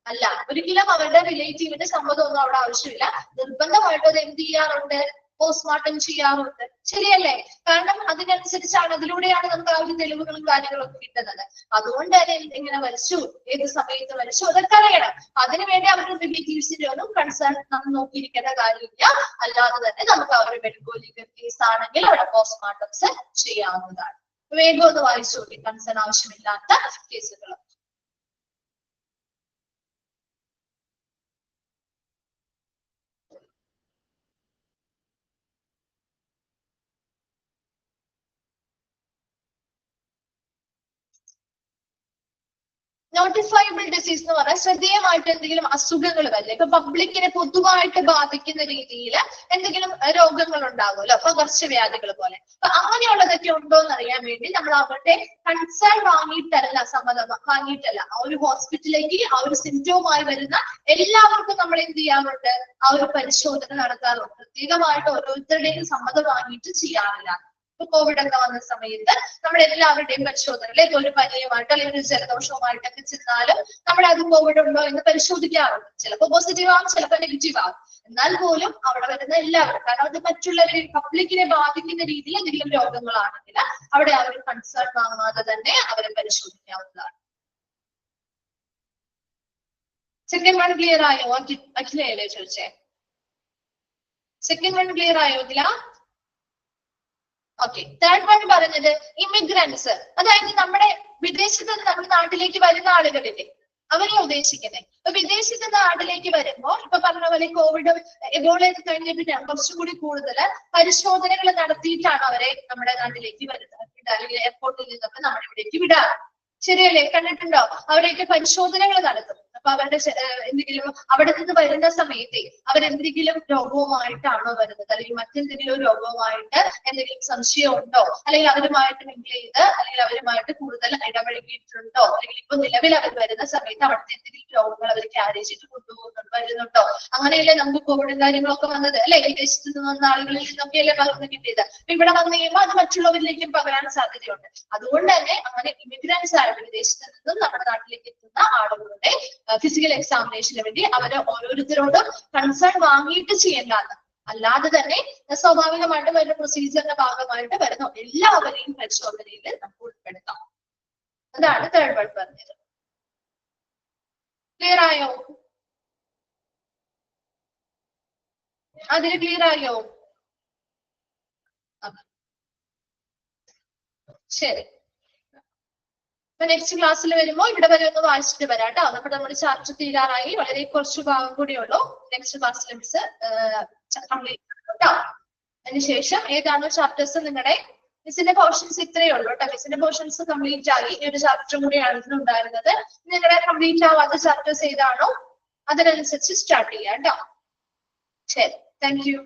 അല്ല, ഒരിക്കലും അവരുടെ റിലേറ്റീവിന്റെ സമ്മതമൊന്നും അവിടെ ആവശ്യമില്ല. നിർബന്ധമായിട്ടും അത് എന്ത് ചെയ്യാറുണ്ട്? പോസ്റ്റ്മോർട്ടം ചെയ്യാറുണ്ട്, ശരിയല്ലേ? കാരണം അതിനനുസരിച്ചാണ്, അതിലൂടെയാണ് നമുക്ക് ആ ഒരു തെളിവുകളും കാര്യങ്ങളൊക്കെ കിട്ടുന്നത്. അതുകൊണ്ട് തന്നെ എങ്ങനെ മരിച്ചു, ഏത് സമയത്ത് മരിച്ചു, അതൊക്കെ അറിയണം. അതിനുവേണ്ടി അവരുടെ റിലേറ്റീവ്സിന്റെ ഒന്നും കൺസേൺ നമ്മൾ നോക്കിയിരിക്കേണ്ട കാര്യമില്ല. അല്ലാതെ തന്നെ നമുക്ക് അവരുടെ മെഡിക്കോ ലീഗൽ കേസ് ആണെങ്കിൽ അവിടെ പോസ്റ്റ്മോർട്ടംസ് ചെയ്യാവുന്നതാണ്. വേഗം ഒന്ന് വായിച്ചു നോക്കി കൺസേൺ ആവശ്യമില്ലാത്ത കേസുകൾ. നോട്ടിഫയബിൾ ഡിസീസ് എന്ന് പറഞ്ഞാൽ ശ്രദ്ധേയമായിട്ട് എന്തെങ്കിലും അസുഖങ്ങൾ വരില്ല. ഇപ്പൊ പബ്ലിക്കിനെ പൊതുവായിട്ട് ബാധിക്കുന്ന രീതിയിൽ എന്തെങ്കിലും രോഗങ്ങൾ ഉണ്ടാകുമല്ലോ, പകർച്ചവ്യാധികൾ പോലെ. അപ്പൊ അങ്ങനെയുള്ളതൊക്കെ ഉണ്ടോ എന്ന് അറിയാൻ വേണ്ടി നമ്മൾ അവരുടെ കൺസേൺ വാങ്ങിയിട്ടല്ല ആ ഒരു ഹോസ്പിറ്റലിലേക്ക് ആ ഒരു സിംറ്റവുമായി വരുന്ന എല്ലാവർക്കും നമ്മൾ എന്ത് ചെയ്യാറുണ്ട്? ആ ഒരു പരിശോധന നടത്താറുണ്ട്. പ്രത്യേകമായിട്ട് ഓരോരുത്തരുടെയും സമ്മതം വാങ്ങിയിട്ട് ചെയ്യാറില്ല. കോവിഡ് ഒക്കെ വന്ന സമയത്ത് നമ്മൾ എല്ലാവരുടെയും പരിശോധന, ഒരു പനിയുമായിട്ട് അല്ലെങ്കിൽ ഒരു ജലദോഷവുമായിട്ടൊക്കെ ചെന്നാലും നമ്മൾ അത് കോവിഡ് ഉണ്ടോ എന്ന് പരിശോധിക്കാറുണ്ട്. ചിലപ്പോൾ പോസിറ്റീവ് ആവും, ചിലപ്പോൾ നെഗറ്റീവ് ആവും. എന്നാൽ പോലും അവിടെ വരുന്ന എല്ലാവരും, കാരണം അത് മറ്റുള്ളവരെ പബ്ലിക്കിനെ ബാധിക്കുന്ന രീതിയിൽ എന്തെങ്കിലും രോഗങ്ങളാണെങ്കിൽ അവിടെ അവർ കൺസേൺ വാങ്ങാതെ തന്നെ അവരെ പരിശോധിക്കാവുന്നതാണ്. സെക്കൻഡ് വൺ ക്ലിയർ ആയോ? അഖിലയല്ലേ ചോദിച്ചേ? സെക്കൻഡ് വൺ ക്ലിയർ ആയോ അഖില? ഓക്കെ. തേർഡ് വൺ പറഞ്ഞത് ഇമിഗ്രൻസ്, അതായത് നമ്മുടെ വിദേശത്ത് നിന്ന് നമ്മുടെ നാട്ടിലേക്ക് വരുന്ന ആളുകളില്ലേ, അവരെ ഉദ്ദേശിക്കുന്നത്. ഇപ്പൊ വിദേശത്ത് നിന്ന് നാട്ടിലേക്ക് വരുമ്പോൾ ഇപ്പൊ പറഞ്ഞ പോലെ കോവിഡ് എബോളയൊക്കെ കഴിഞ്ഞ പിന്നെ കുറച്ചുകൂടി കൂടുതൽ പരിശോധനകൾ നടത്തിയിട്ടാണ് അവരെ നമ്മുടെ നാട്ടിലേക്ക് വരുന്നത്, അല്ലെങ്കിൽ എയർപോർട്ടിൽ നിന്നൊക്കെ നമ്മുടെ ഇവിടേക്ക് വിടാറ്, ശരിയല്ലേ? കണ്ടിട്ടുണ്ടോ? അവരെയൊക്കെ പരിശോധനകൾ നടത്തും. അപ്പൊ അവരുടെ എന്തെങ്കിലും അവിടെ നിന്ന് വരുന്ന സമയത്തെ അവരെന്തെങ്കിലും രോഗവുമായിട്ടാണോ വരുന്നത്, അല്ലെങ്കിൽ മറ്റെന്തെങ്കിലും രോഗവുമായിട്ട് എന്തെങ്കിലും സംശയം ഉണ്ടോ, അല്ലെങ്കിൽ അവരുമായിട്ട് മിങ്കിൾ ചെയ്ത് അല്ലെങ്കിൽ അവരുമായിട്ട് കൂടുതൽ ഇടപഴകിയിട്ടുണ്ടോ, അല്ലെങ്കിൽ ഇപ്പൊ നിലവിൽ അവർ വരുന്ന സമയത്ത് അവിടുത്തെ എന്തെങ്കിലും രോഗങ്ങൾ അവർ ക്യാരി ചെയ്ത് വരുന്നുണ്ടോ? അങ്ങനെയല്ലേ നമുക്ക് കോവിഡും കാര്യങ്ങളൊക്കെ വന്നത്, അല്ലെ? വിദേശത്ത് നിന്ന് വന്ന ആളുകളിൽ നിന്നൊക്കെയല്ലേ പകർന്നു കിട്ടിയത്. അപ്പൊ ഇവിടെ വന്നു കഴിയുമ്പോൾ അത് മറ്റുള്ളവരിലേക്കും പകരാൻ സാധ്യതയുണ്ട്. അതുകൊണ്ട് തന്നെ അങ്ങനെ ഇമിഗ്രൻസ് ആയിട്ട് വിദേശത്ത് നിന്നും നമ്മുടെ നാട്ടിലേക്ക് എത്തുന്ന ആളുകളുടെ ഫിസിക്കൽ എക്സാമിനേഷന് വേണ്ടി അവരെ ഓരോരുത്തരോടും കൺസേൺ വാങ്ങിയിട്ട് ചെയ്യേണ്ടതാണ്. അല്ലാതെ തന്നെ സ്വാഭാവികമായിട്ട് വരുന്ന പ്രൊസീജിയറിന്റെ ഭാഗമായിട്ട് വരുന്ന എല്ലാവരെയും പരിശോധനയിൽ നമുക്ക് ഉൾപ്പെടുത്താം. അതാണ് തേർഡ് വൺ പറഞ്ഞത്. ക്ലിയർ ആയോ? അതിന് ക്ലിയർ ആയോ? ശരി. അപ്പൊ നെക്സ്റ്റ് ക്ലാസ്സിൽ വരുമ്പോൾ ഇവിടെ വരെ ഒന്ന് വായിച്ചിട്ട് വരാം കേട്ടോ. അപ്പൊ നമ്മുടെ ചാപ്റ്റർ തീരാറായി, വളരെ കുറച്ച് ഭാഗം കൂടി ഉള്ളൂ. നെക്സ്റ്റ് ക്ലാസ്സിൽ മിസ് കംപ്ലീറ്റ് കേട്ടോ. അതിനുശേഷം ഏതാണോ ചാപ്റ്റേഴ്സ് നിങ്ങളുടെ മിസ്സിന്റെ പോർഷൻസ് ഇത്രയേ ഉള്ളൂ കേട്ടോ. മിസ്സിന്റെ പോർഷൻസ് കംപ്ലീറ്റ് ആയി. ഈ ഒരു ചാപ്റ്റർ കൂടിയാണ് ഉണ്ടായിരുന്നത്. നിങ്ങളുടെ കംപ്ലീറ്റ് ആവാത്ത ചാപ്റ്റേഴ്സ് ഏതാണോ അതിനനുസരിച്ച് സ്റ്റാർട്ട് ചെയ്യാം കേട്ടോ. ശരി, താങ്ക് യു.